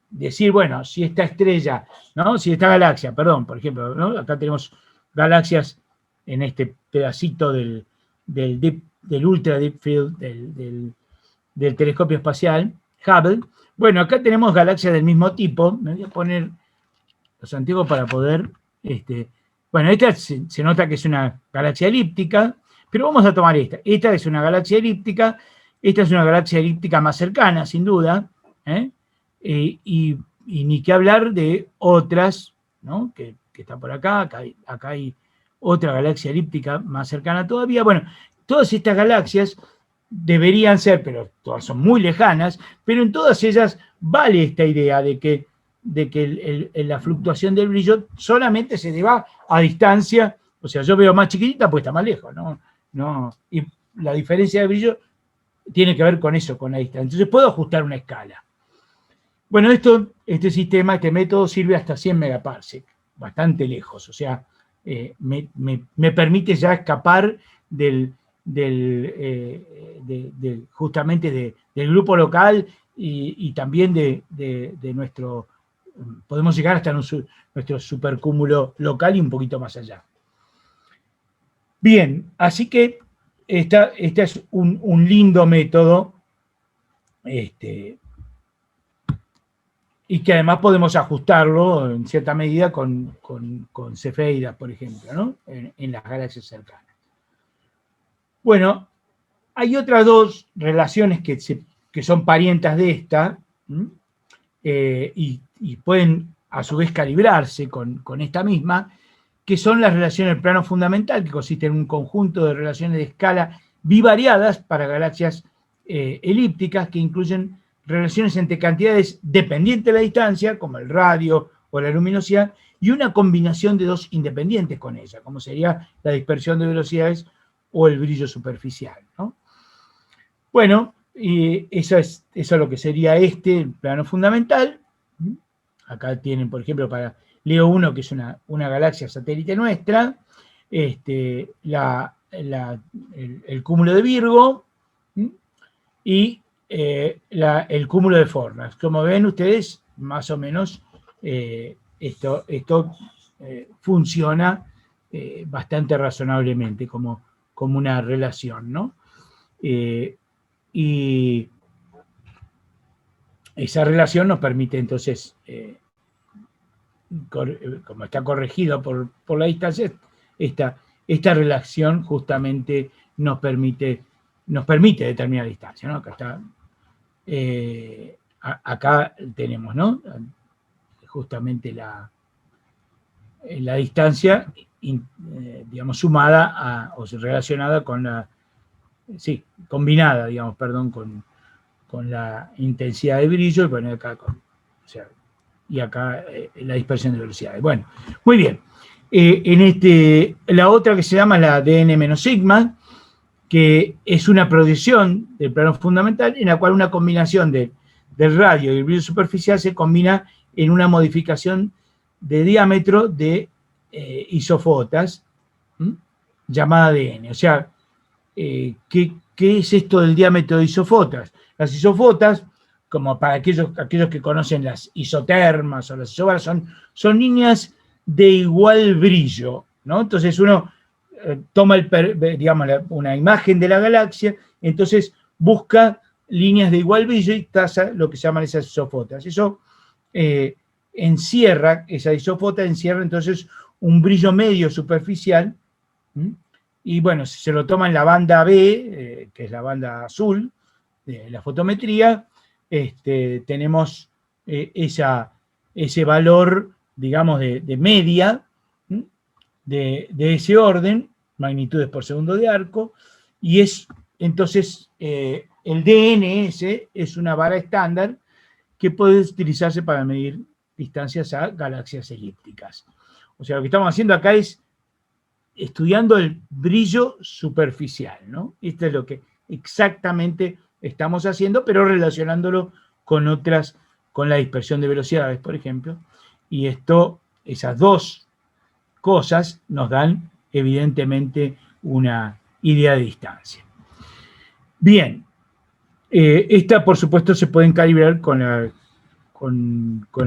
decir, bueno, si esta estrella, ¿no? Si esta galaxia, perdón, por ejemplo, ¿no? Acá tenemos galaxias en este pedacito del Ultra Deep Field, del telescopio espacial Hubble. Bueno, acá tenemos galaxias del mismo tipo. Me voy a poner los antiguos para poder... bueno, esta se nota que es una galaxia elíptica, pero vamos a tomar esta. Esta es una galaxia elíptica, esta es una galaxia elíptica más cercana, sin duda, y ni que hablar de otras, ¿no? que está por acá hay otra galaxia elíptica más cercana todavía. Bueno, todas estas galaxias deberían ser, pero todas son muy lejanas, pero en todas ellas vale esta idea de que la fluctuación del brillo solamente se deba a distancia. O sea, yo veo más chiquitita, pues está más lejos, ¿no? Y la diferencia de brillo tiene que ver con eso, con la distancia. Entonces puedo ajustar una escala. Bueno, este método sirve hasta 100 megaparsec, bastante lejos. O sea, me permite ya escapar justamente del grupo local y también de nuestro... Podemos llegar hasta nuestro supercúmulo local y un poquito más allá. Bien, así que este es un lindo método. y que además podemos ajustarlo en cierta medida con cefeidas, por ejemplo, ¿no? En las galaxias cercanas. Bueno, hay otras dos relaciones que son parientas de esta, y pueden a su vez calibrarse con esta misma, que son las relaciones del plano fundamental, que consiste en un conjunto de relaciones de escala bivariadas para galaxias elípticas, que incluyen relaciones entre cantidades dependientes de la distancia, como el radio o la luminosidad, y una combinación de dos independientes con ella, como sería la dispersión de velocidades o el brillo superficial, ¿no? Bueno, y eso es lo que sería el plano fundamental. Acá tienen, por ejemplo, para Leo 1, que es una galaxia satélite nuestra, el cúmulo de Virgo y el cúmulo de Fornax. Como ven ustedes, más o menos esto funciona bastante razonablemente como una relación, ¿no? Y esa relación nos permite entonces, como está corregido por la distancia, esta relación justamente nos permite determinar la distancia, ¿no? Acá está, acá tenemos, ¿no? Justamente la distancia, digamos, sumada o relacionada con combinada, digamos, perdón, con la intensidad de brillo, y poner acá la dispersión de velocidades. Bueno, muy bien. La otra que se llama la dn-sigma, que es una proyección del plano fundamental, en la cual una combinación del radio y el brillo superficial se combina en una modificación de diámetro de isofotas, llamada dn. O sea, ¿qué es esto del diámetro de isofotas? Las isofotas, como para aquellos que conocen las isotermas o las isobaras, son líneas de igual brillo, ¿no? Entonces uno toma digamos, una imagen de la galaxia, entonces busca líneas de igual brillo y traza lo que se llaman esas isofotas. Eso esa isofota encierra entonces un brillo medio superficial, y bueno, si se lo toma en la banda B, que es la banda azul de la fotometría, tenemos ese valor, digamos, de media, de ese orden, magnitudes por segundo de arco, y entonces el DNS es una vara estándar que puede utilizarse para medir distancias a galaxias elípticas. O sea, lo que estamos haciendo acá es estudiando el brillo superficial, ¿no? Esto es lo que exactamente estamos haciendo, pero relacionándolo con la dispersión de velocidades, por ejemplo, y esas dos cosas nos dan evidentemente una idea de distancia. Bien, esta por supuesto se pueden calibrar con la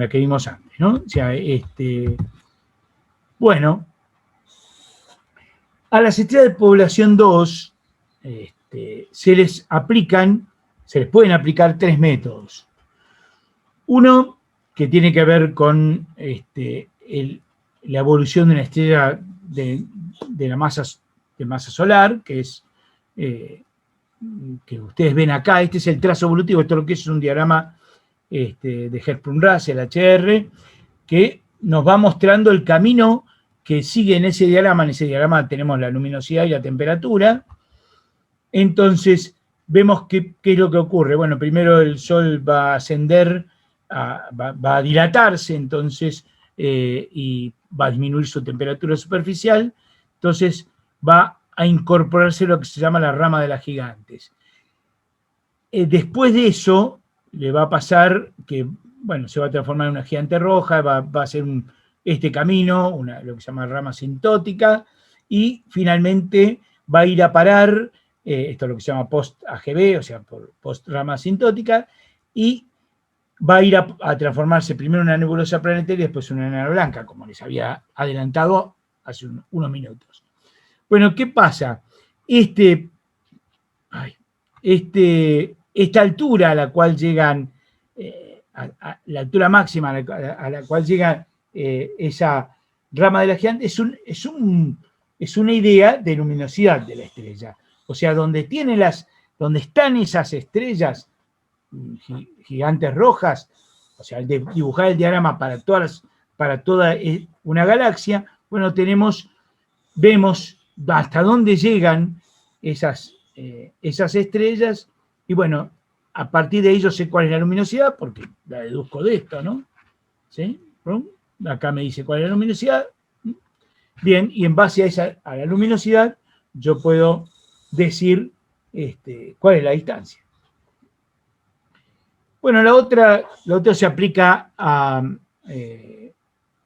que vimos antes, ¿no? O sea, bueno, a las estrellas de población 2 se les pueden aplicar tres métodos. Uno, que tiene que ver con la evolución de una estrella de masa solar, que es que ustedes ven acá. Este es el trazo evolutivo. Esto lo que es un diagrama de Hertzsprung-Russell, HR, que nos va mostrando el camino que sigue en ese diagrama. En ese diagrama tenemos la luminosidad y la temperatura. Entonces, vemos qué es lo que ocurre. Bueno, primero el Sol va a ascender, va a dilatarse, entonces, y va a disminuir su temperatura superficial. Entonces, va a incorporarse lo que se llama la rama de las gigantes. Después de eso, le va a pasar que, bueno, se va a transformar en una gigante roja, va a hacer este camino, lo que se llama rama asintótica, y finalmente va a ir a parar, esto es lo que se llama post-AGB, o sea, post-rama asintótica, y va a ir a transformarse primero en una nebulosa planetaria y después en una enana blanca, como les había adelantado hace unos minutos. Bueno, ¿qué pasa? Esta altura a la cual llegan a la altura máxima a la cual llega esa rama de la gigante, es una idea de luminosidad de la estrella. O sea, donde están esas estrellas gigantes rojas, o sea, al dibujar el diagrama para toda una galaxia, bueno, vemos hasta dónde llegan esas estrellas, y bueno, a partir de ahí yo sé cuál es la luminosidad, porque la deduzco de esto, ¿no? ¿Sí? Acá me dice cuál es la luminosidad. Bien, y en base a la luminosidad, yo puedo decir cuál es la distancia. Bueno, la otra se aplica a...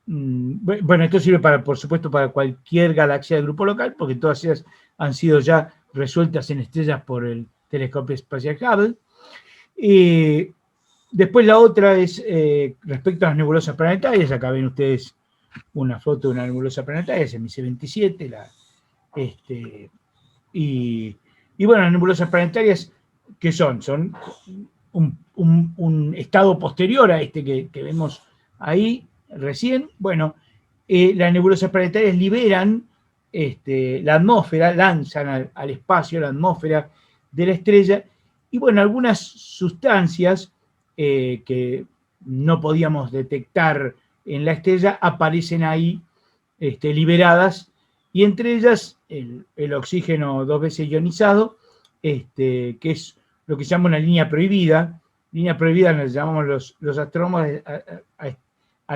bueno, esto sirve por supuesto, para cualquier galaxia de grupo local, porque todas ellas han sido ya resueltas en estrellas por el telescopio espacial Hubble. Después la otra es respecto a las nebulosas planetarias. Acá ven ustedes una foto de una nebulosa planetaria, es MIC 27. Y bueno, las nebulosas planetarias, ¿qué son? Son un estado posterior a que vemos ahí recién. Bueno, las nebulosas planetarias liberan la atmósfera, lanzan al espacio la atmósfera de la estrella, y bueno, algunas sustancias que no podíamos detectar en la estrella aparecen ahí liberadas, y entre ellas el oxígeno 2 veces ionizado, que es lo que se llama una línea prohibida. Línea prohibida nos llamamos los astrónomos a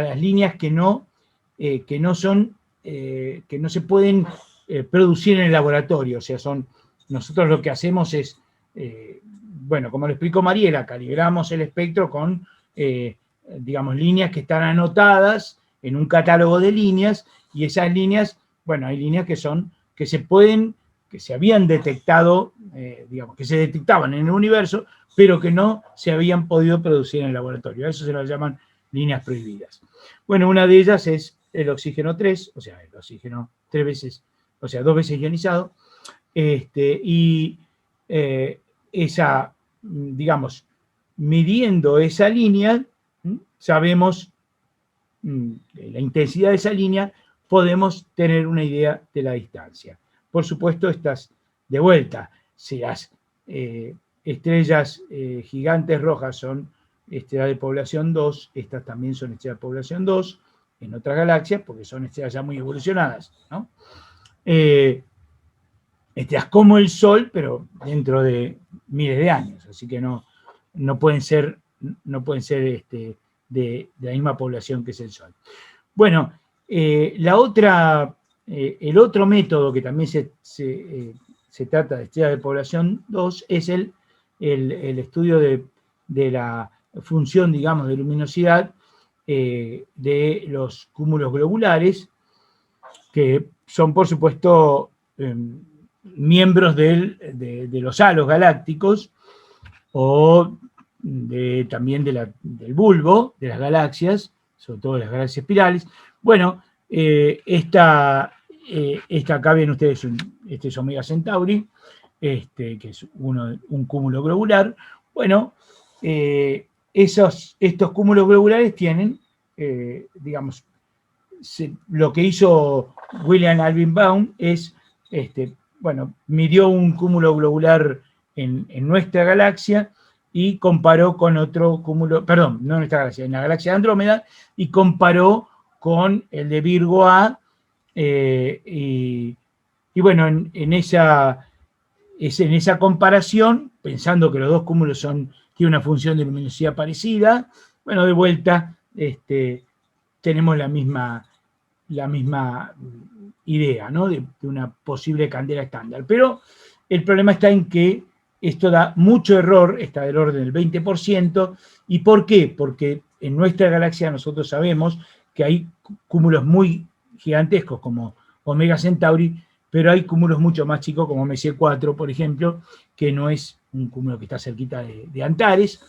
las líneas que no se pueden producir en el laboratorio. O sea, nosotros lo que hacemos es, bueno, como lo explicó Mariela, calibramos el espectro con, digamos, líneas que están anotadas en un catálogo de líneas, y esas líneas, bueno, hay líneas que se habían detectado, digamos, que se detectaban en el universo, pero que no se habían podido producir en el laboratorio. A eso se las llaman líneas prohibidas. Bueno, una de ellas es el oxígeno 3, o sea, el oxígeno 3 veces, o sea, 2 veces ionizado, y digamos, midiendo esa línea, sabemos la intensidad de esa línea, podemos tener una idea de la distancia. Por supuesto, estas, de vuelta, si las estrellas gigantes rojas son estrellas de población 2, estas también son estrellas de población 2 en otras galaxias, porque son estrellas ya muy evolucionadas, ¿no? Estrellas como el Sol, pero dentro de miles de años, así que no pueden ser de la misma población que es el Sol. Bueno, el otro método que también se trata de estrellas de población 2 es el estudio de la función, digamos, de luminosidad de los cúmulos globulares, que son, por supuesto, miembros de los halos galácticos, o también del bulbo de las galaxias, sobre todo las galaxias espirales. Bueno, acá ven ustedes, este es Omega Centauri, que es un cúmulo globular. Bueno, estos cúmulos globulares tienen, digamos, lo que hizo William Alvin Baum es, bueno, midió un cúmulo globular en nuestra galaxia y comparó con otro cúmulo, perdón, no en nuestra galaxia, en la galaxia de Andrómeda, y comparó con el de Virgo A, y bueno, en esa comparación, pensando que los dos cúmulos tienen una función de luminosidad parecida, bueno, de vuelta tenemos la misma idea, ¿no? de una posible candela estándar. Pero el problema está en que esto da mucho error, está del orden del 20%. ¿Y por qué? Porque en nuestra galaxia nosotros sabemos que hay cúmulos muy gigantescos como Omega Centauri, pero hay cúmulos mucho más chicos como Messier 4, por ejemplo, que no es un cúmulo que está cerquita de Antares,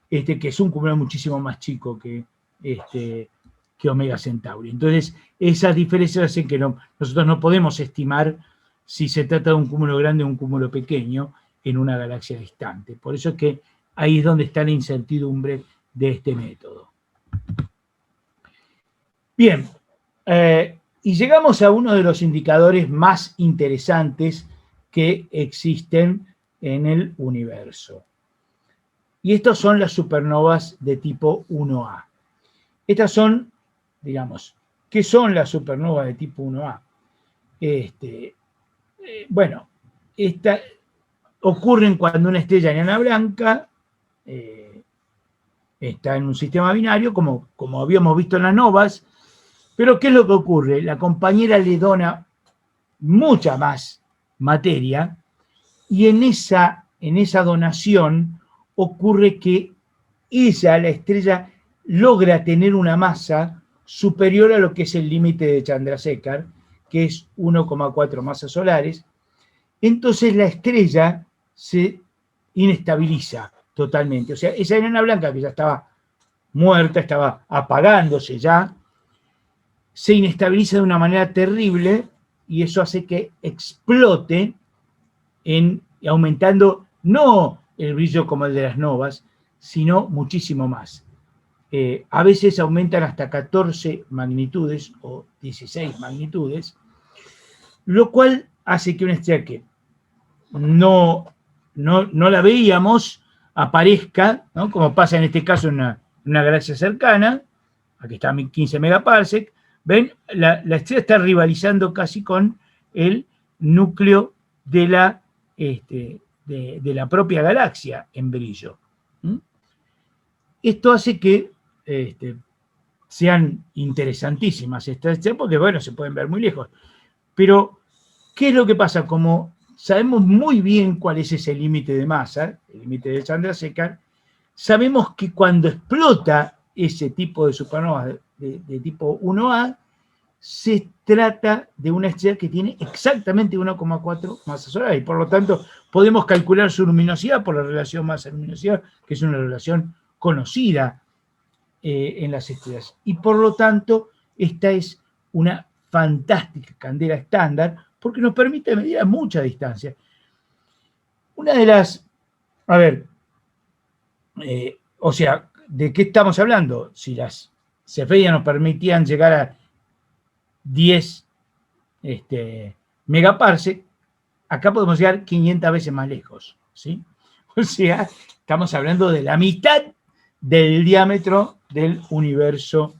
que es un cúmulo muchísimo más chico que Omega Centauri. Entonces, esas diferencias hacen que nosotros no podemos estimar si se trata de un cúmulo grande o un cúmulo pequeño en una galaxia distante. Por eso es que ahí es donde está la incertidumbre de este método. Bien, y llegamos a uno de los indicadores más interesantes que existen en el universo. Y estos son las supernovas de tipo 1A. Estas son, digamos, ¿qué son las supernovas de tipo 1A? Bueno, ocurren cuando una estrella enana blanca está en un sistema binario, como habíamos visto en las novas, pero ¿qué es lo que ocurre? La compañera le dona mucha más materia y en esa donación ocurre que la estrella, logra tener una masa superior a lo que es el límite de Chandrasekhar, que es 1,4 masas solares. Entonces la estrella se inestabiliza totalmente. O sea, esa enana blanca que ya estaba muerta, estaba apagándose ya, se inestabiliza de una manera terrible y eso hace que explote, aumentando no el brillo como el de las novas, sino muchísimo más. A veces aumentan hasta 14 magnitudes o 16 magnitudes, lo cual hace que una estrella que no la veíamos aparezca, ¿no? Como pasa en este caso en una galaxia cercana, aquí está a 15 megaparsec. ¿Ven? La estrella está rivalizando casi con el núcleo de la propia galaxia en brillo. Esto hace que sean interesantísimas estas estrellas, porque bueno, se pueden ver muy lejos. Pero, ¿qué es lo que pasa? Como sabemos muy bien cuál es ese límite de masa, el límite de Chandrasekhar, sabemos que cuando explota ese tipo de supernova de tipo 1A, se trata de una estrella que tiene exactamente 1,4 masas solares y por lo tanto podemos calcular su luminosidad por la relación masa-luminosidad, que es una relación conocida en las estrellas. Y por lo tanto, esta es una fantástica candela estándar porque nos permite medir a mucha distancia. Una de las... A ver, o sea, ¿de qué estamos hablando? Si las cefeidas nos permitían llegar a 10 megaparsec, acá podemos llegar 500 veces más lejos, ¿sí? O sea, estamos hablando de la mitad del diámetro del universo,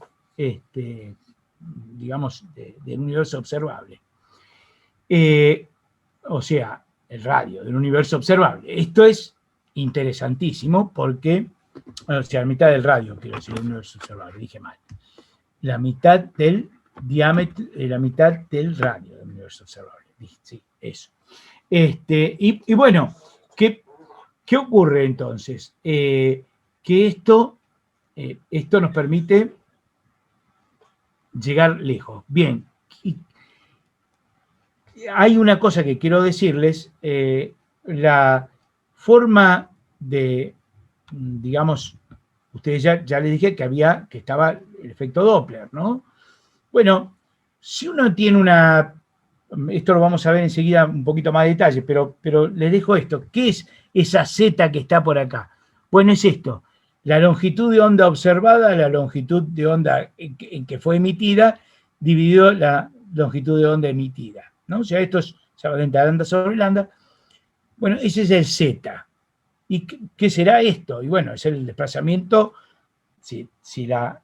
digamos, del universo observable. O sea, el radio del universo observable. Esto es interesantísimo porque, o sea, la mitad del radio, quiero decir, del universo observable, dije mal. La mitad del diámetro, la mitad del radio del universo observable. Sí, eso. Y bueno, ¿qué ocurre entonces? Que esto nos permite llegar lejos. Bien, hay una cosa que quiero decirles, la forma de, digamos, ustedes ya les dije que estaba el efecto Doppler, ¿no? Bueno, si uno tiene esto lo vamos a ver enseguida un poquito más de detalle, pero les dejo esto. ¿Qué es esa Z que está por acá? Bueno, es esto. La longitud de onda observada, la longitud de onda en que fue emitida, dividido la longitud de onda emitida, ¿no? O sea, esto es lambda sobre lambda. Bueno, ese es el Z. ¿Y qué será esto? Y bueno, es el desplazamiento, si la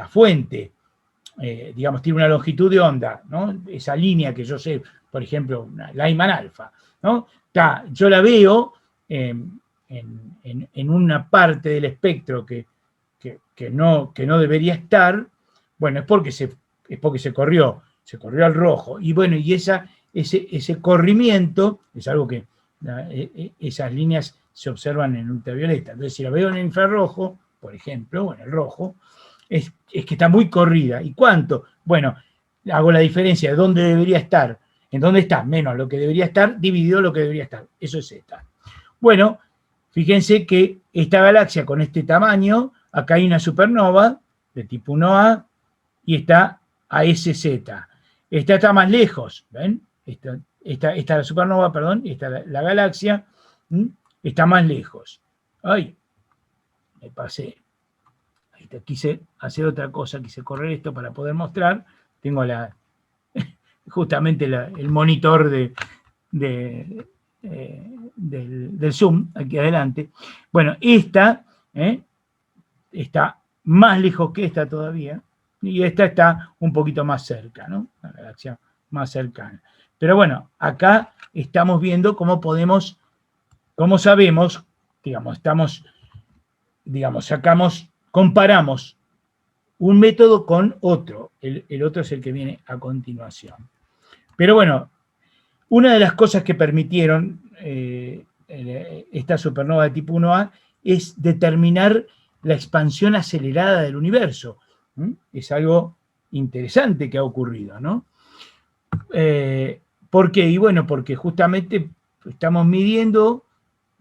fuente, digamos, tiene una longitud de onda, ¿no? Esa línea que yo sé, por ejemplo, Lyman alfa, ¿no? Yo la veo en una parte del espectro que no debería estar, bueno, es porque se corrió al rojo. Y bueno, y ese corrimiento es algo que esas líneas se observan en ultravioleta. Entonces, si la veo en el infrarrojo, por ejemplo, o en el rojo, es que está muy corrida. ¿Y cuánto? Bueno, hago la diferencia de dónde debería estar, en dónde está, menos lo que debería estar, dividido lo que debería estar. Eso es Z. Bueno, fíjense que esta galaxia con este tamaño, acá hay una supernova de tipo 1A y está a SZ. Esta está más lejos, ¿ven? Esta la supernova, perdón, esta la galaxia, está más lejos. Ay, me pasé. quise hacer otra cosa, quise correr esto para poder mostrar. Tengo justamente el monitor del Zoom aquí adelante. Bueno, esta está más lejos que esta todavía, y esta está un poquito más cerca, ¿no? La galaxia más cercana. Pero bueno, acá estamos viendo cómo sabemos, comparamos un método con otro. El otro es el que viene a continuación. Pero bueno, una de las cosas que permitieron esta supernova de tipo 1A es determinar la expansión acelerada del universo. Es algo interesante que ha ocurrido, ¿no? ¿Por qué? Y bueno, porque justamente estamos midiendo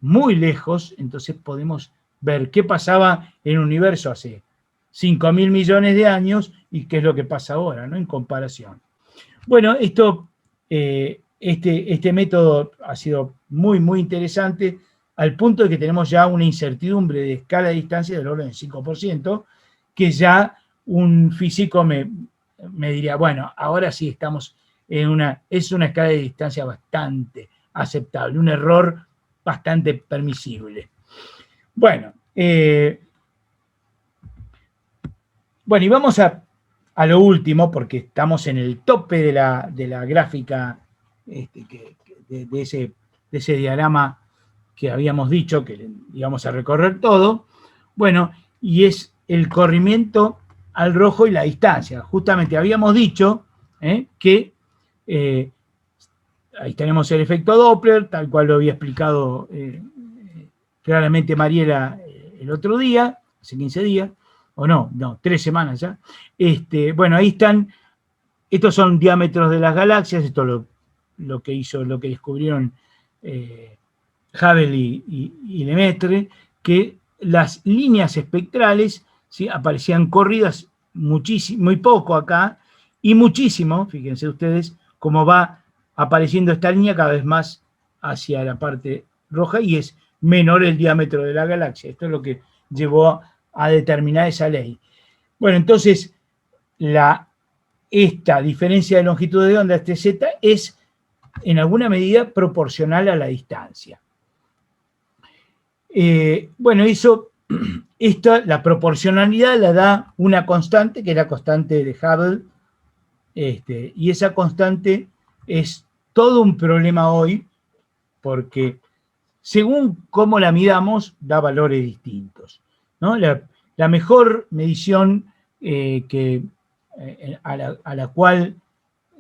muy lejos, entonces podemos ver qué pasaba en el universo hace 5.000 millones de años y qué es lo que pasa ahora, ¿no? En comparación. Bueno, este método ha sido muy, muy interesante, al punto de que tenemos ya una incertidumbre de escala de distancia del orden del 5%, que ya un físico me diría, bueno, ahora sí estamos es una escala de distancia bastante aceptable, un error bastante permisible. Bueno, y vamos a lo último, porque estamos en el tope de la gráfica de ese diagrama que habíamos dicho que íbamos a recorrer todo. Bueno, y es el corrimiento al rojo y la distancia. Justamente habíamos dicho que ahí tenemos el efecto Doppler, tal cual lo había explicado claramente Mariela el otro día, hace 15 días, o no, 3 semanas ya. Bueno, ahí están, estos son diámetros de las galaxias, esto es lo que descubrieron Hubble y Lemaitre, que las líneas espectrales, ¿sí?, aparecían corridas muy poco acá, y muchísimo, fíjense ustedes, cómo va apareciendo esta línea cada vez más hacia la parte roja, y es menor el diámetro de la galaxia. Esto es lo que llevó a determinar esa ley. Bueno, entonces, esta diferencia de longitud de onda, este z, es en alguna medida proporcional a la distancia. Bueno, la proporcionalidad la da una constante, que es la constante de Hubble, y esa constante es todo un problema hoy, porque según cómo la midamos, da valores distintos, ¿no? La mejor medición a la cual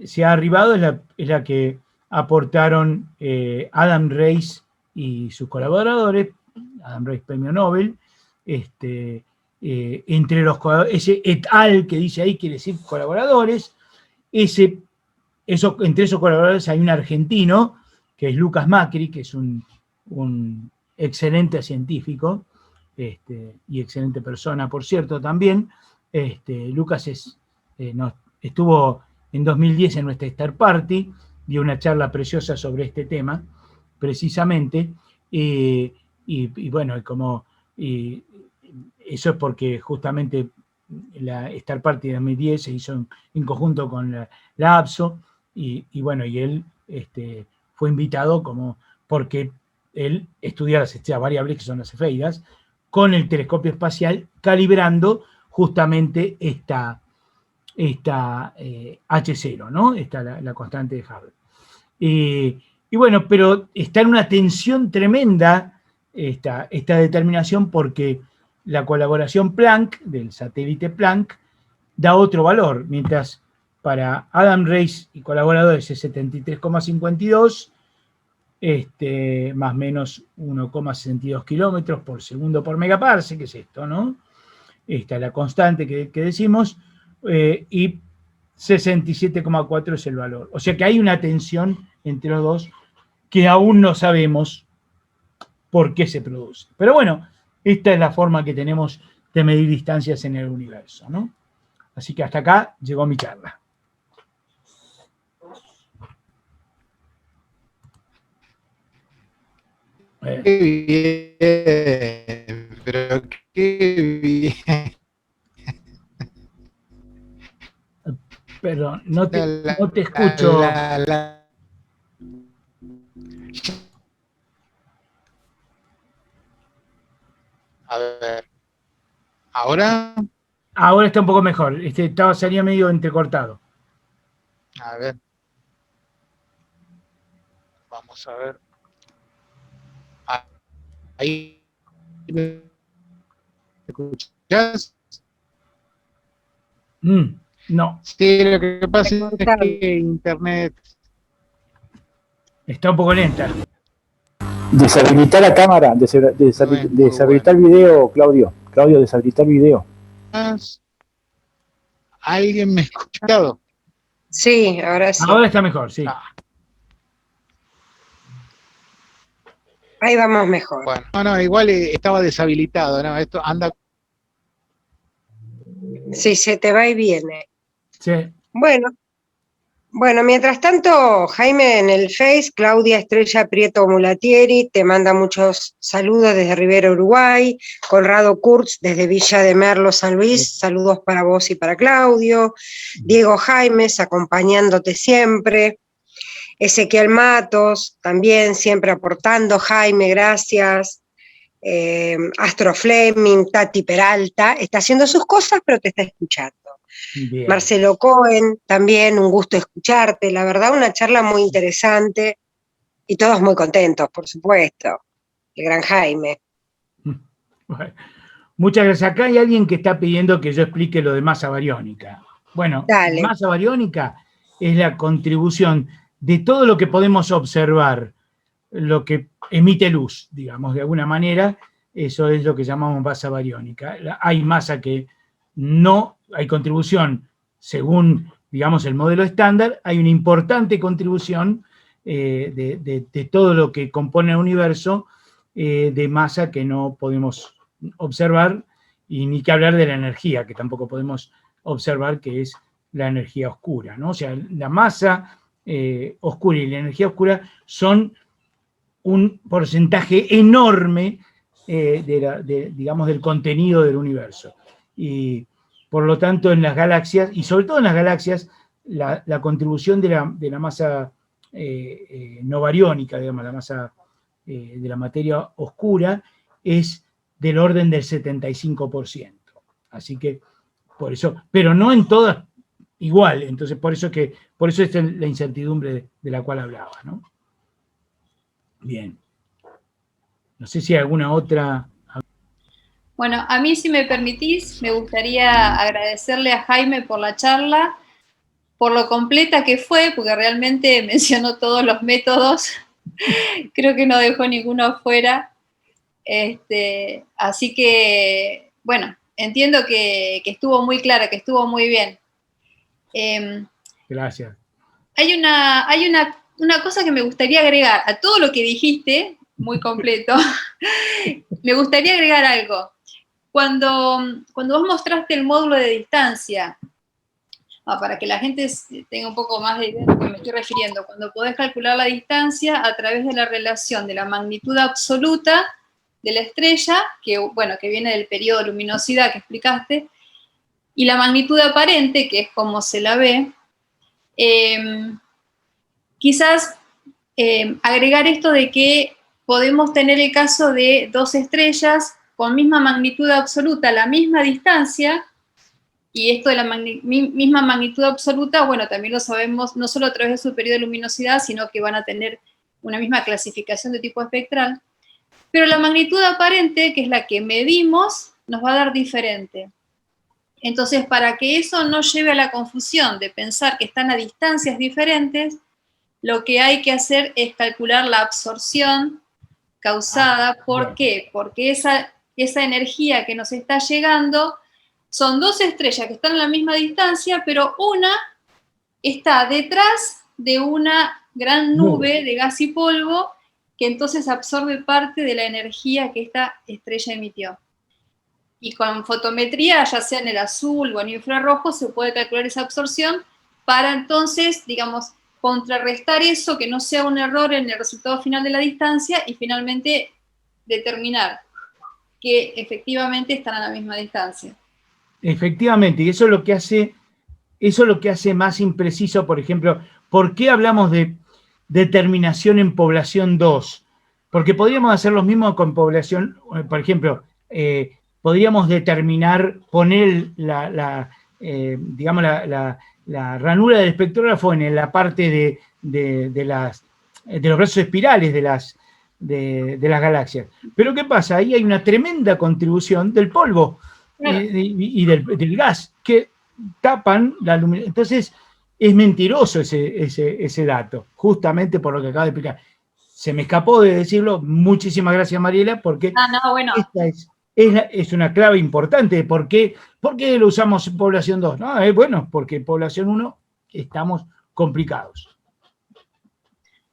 se ha arribado es la que aportaron Adam Riess y sus colaboradores, Adam Riess premio Nobel, entre ese et al que dice ahí quiere decir colaboradores, entre esos colaboradores hay un argentino, que es Lucas Macri, que es un excelente científico, y excelente persona, por cierto, también. Lucas estuvo en 2010 en nuestra Star Party, dio una charla preciosa sobre este tema, precisamente, y bueno, eso es porque justamente la Star Party de 2010 se hizo en conjunto con la APSO, y bueno, y él fue invitado porque él estudia las estrellas variables, que son las cefeidas, con el telescopio espacial, calibrando justamente esta H0, ¿no? La constante de Hubble. Y bueno, pero está en una tensión tremenda esta determinación, porque la colaboración Planck, del satélite Planck, da otro valor, mientras para Adam Riess y colaboradores es 73,52, más o menos 1,62 kilómetros por segundo por megaparsec, que es esto, ¿no? Esta es la constante que decimos, y 67,4 es el valor. O sea que hay una tensión entre los dos que aún no sabemos por qué se produce. Pero bueno, esta es la forma que tenemos de medir distancias en el universo, ¿no? Así que hasta acá llegó mi charla. Qué bien, pero qué bien. no te escucho. A ver. ¿Ahora? Ahora está un poco mejor. Salía medio entrecortado. A ver. Vamos a ver. Ahí. ¿Me escuchás? No. Sí, lo que pasa es que internet está un poco lenta. Deshabilitar la cámara, no es deshabilitar bueno. video, Claudio. Claudio, deshabilitar video. ¿Alguien me ha escuchado? Sí, ahora sí. Ahora está mejor, sí. Ahí vamos mejor. Bueno, no, igual estaba deshabilitado, ¿no? Esto anda. Sí, se te va y viene. Sí. Bueno, mientras tanto, Jaime en el Face, Claudia Estrella Prieto Mulatieri te manda muchos saludos desde Rivera, Uruguay. Conrado Kurtz desde Villa de Merlo, San Luis, saludos para vos y para Claudio. Diego Jaimes acompañándote siempre. Ezequiel Matos también siempre aportando. Jaime, gracias. Astro Fleming, Tati Peralta, está haciendo sus cosas, pero te está escuchando. Bien. Marcelo Cohen, también un gusto escucharte, la verdad una charla muy interesante y todos muy contentos, por supuesto. El gran Jaime. Bueno, muchas gracias. Acá hay alguien que está pidiendo que yo explique lo de masa bariónica. Bueno, Dale. Masa bariónica es la contribución de todo lo que podemos observar, lo que emite luz, digamos, de alguna manera. Eso es lo que llamamos masa bariónica. Hay masa que no hay contribución según, digamos, el modelo estándar. Hay una importante contribución de todo lo que compone el universo de masa que no podemos observar, y ni que hablar de la energía, que tampoco podemos observar, que es la energía oscura, ¿no? O sea, la masa oscura y la energía oscura son un porcentaje enorme digamos, del contenido del universo. Y por lo tanto, en las galaxias, y sobre todo en las galaxias, la contribución de la masa no bariónica, digamos, la masa de la materia oscura, es del orden del 75%. Así que, por eso, pero no en todas igual. Entonces, por eso es la incertidumbre de la cual hablaba, ¿no? Bien. No sé si hay alguna otra. Bueno, a mí, si me permitís, me gustaría agradecerle a Jaime por la charla, por lo completa que fue, porque realmente mencionó todos los métodos. Creo que no dejó ninguno afuera. Así que, bueno, entiendo que estuvo muy clara, que estuvo muy bien. Gracias. Hay una cosa que me gustaría agregar a todo lo que dijiste, muy completo. Me gustaría agregar algo. Cuando vos mostraste el módulo de distancia, para que la gente tenga un poco más de idea de lo que me estoy refiriendo, cuando podés calcular la distancia a través de la relación de la magnitud absoluta de la estrella, que viene del periodo de luminosidad que explicaste, y la magnitud aparente, que es como se la ve, quizás agregar esto de que podemos tener el caso de dos estrellas con misma magnitud absoluta, la misma distancia, y esto de la misma magnitud absoluta, bueno, también lo sabemos no solo a través de su periodo de luminosidad, sino que van a tener una misma clasificación de tipo espectral, pero la magnitud aparente, que es la que medimos, nos va a dar diferente. Entonces, para que eso no lleve a la confusión de pensar que están a distancias diferentes, lo que hay que hacer es calcular la absorción causada. ¿Por qué? Porque esa energía que nos está llegando son dos estrellas que están a la misma distancia, pero una está detrás de una gran nube de gas y polvo que entonces absorbe parte de la energía que esta estrella emitió. Y con fotometría, ya sea en el azul o en infrarrojo, se puede calcular esa absorción para entonces, digamos, contrarrestar eso, que no sea un error en el resultado final de la distancia, y finalmente determinar que efectivamente están a la misma distancia. Efectivamente, y eso es lo que hace eso es lo que hace más impreciso, por ejemplo, ¿por qué hablamos de determinación en población 2? Porque podríamos hacer lo mismo con población, por ejemplo, podríamos determinar, poner digamos, la ranura del espectrógrafo en la parte de los brazos espirales de las galaxias. Pero ¿qué pasa? Ahí hay una tremenda contribución del polvo y del gas que tapan la luminosidad. Entonces, es mentiroso ese dato, justamente por lo que acabo de explicar. Se me escapó de decirlo. Muchísimas gracias, Mariela, porque Bueno. esta es una clave importante de por qué lo usamos en población 2. No, bueno, porque en población 1 estamos complicados.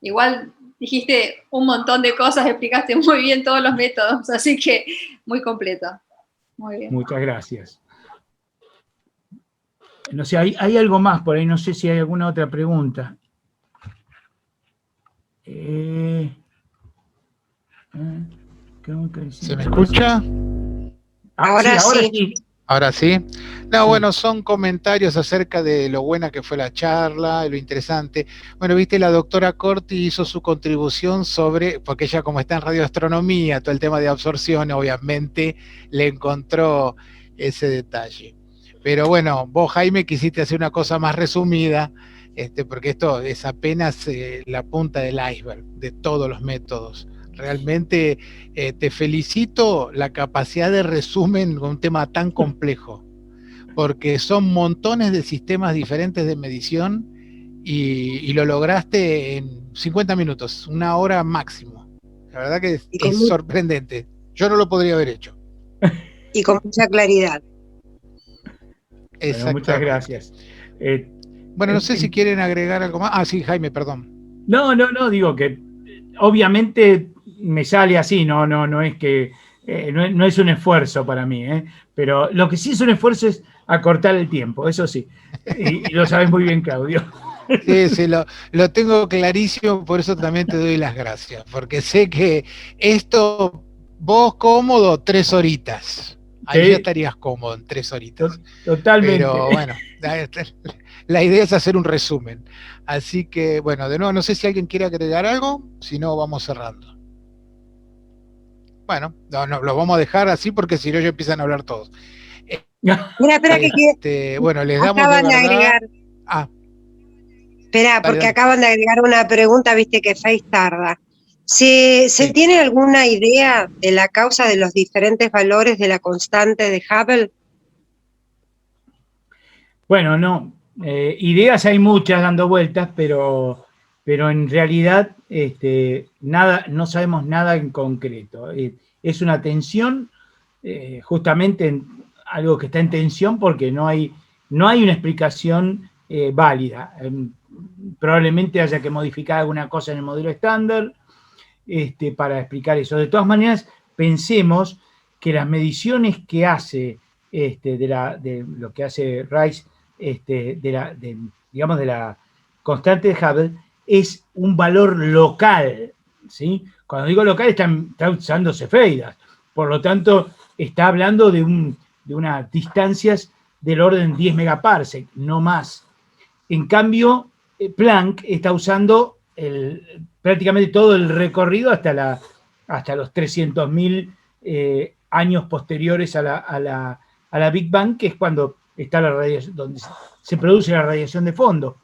Igual dijiste un montón de cosas, explicaste muy bien todos los métodos, así que muy completo. Muy bien. Muchas gracias. No sé, hay algo más por ahí, no sé si hay alguna otra pregunta. ¿Se me escucha? Ahora sí. Ahora sí. No, bueno, son comentarios acerca de lo buena que fue la charla, y lo interesante. Bueno, viste, la doctora Corti hizo su contribución sobre, porque ella como está en radioastronomía, todo el tema de absorción, obviamente le encontró ese detalle. Pero bueno, vos, Jaime, quisiste hacer una cosa más resumida, porque esto es apenas la punta del iceberg de todos los métodos. Realmente te felicito la capacidad de resumen con un tema tan complejo, porque son montones de sistemas diferentes de medición y lo lograste en 50 minutos, 1 hora máximo. La verdad que es sorprendente. Yo no lo podría haber hecho. Y con mucha claridad. Bueno, muchas gracias. Bueno, no sé si quieren agregar algo más. Ah, sí, Jaime, perdón. No, digo que obviamente me sale así, no es que no es un esfuerzo para mí, pero lo que sí es un esfuerzo es acortar el tiempo, eso sí, y lo sabes muy bien, Claudio. Sí, lo tengo clarísimo, por eso también te doy las gracias, porque sé que esto, vos cómodo, 3 horitas, ahí Sí. ya estarías cómodo en 3 horitas. Totalmente. Pero bueno, la idea es hacer un resumen. Así que, bueno, de nuevo, no sé si alguien quiere agregar algo, si no, vamos cerrando. Bueno, no, lo vamos a dejar así porque si no, ya empiezan a hablar todos. Espera, bueno, les damos acaban de de verdad... agregar. Espera, porque dale. acaban de agregar una pregunta, viste que Face tarda. ¿Se tiene alguna idea de la causa de los diferentes valores de la constante de Hubble? Bueno, no. Ideas hay muchas dando vueltas, pero en realidad no sabemos nada en concreto. Es una tensión, justamente algo que está en tensión porque no hay una explicación válida. Probablemente haya que modificar alguna cosa en el modelo estándar para explicar eso. De todas maneras, pensemos que las mediciones que hace de lo que hace Rice digamos de la constante de Hubble es un valor local, ¿sí? Cuando digo local está usando cefeidas, por lo tanto está hablando de unas distancias del orden 10 megaparsec, no más. En cambio, Planck está usando prácticamente todo el recorrido hasta los 300.000 años posteriores a la Big Bang, que es cuando está la radiación, donde se produce la radiación de fondo.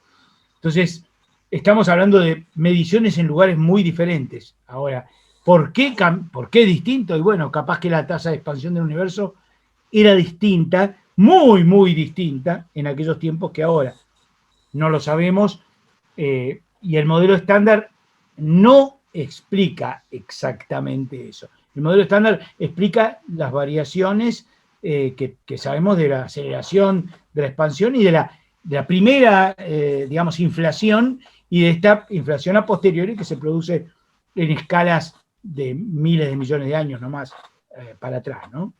Entonces, estamos hablando de mediciones en lugares muy diferentes. Ahora, ¿por qué distinto? Y bueno, capaz que la tasa de expansión del universo era distinta, muy, muy distinta en aquellos tiempos que ahora. No lo sabemos, y el modelo estándar no explica exactamente eso. El modelo estándar explica las variaciones que sabemos de la aceleración, de la expansión y de la primera, digamos, inflación, y de esta inflación a posteriori que se produce en escalas de miles de millones de años nomás para atrás, ¿no?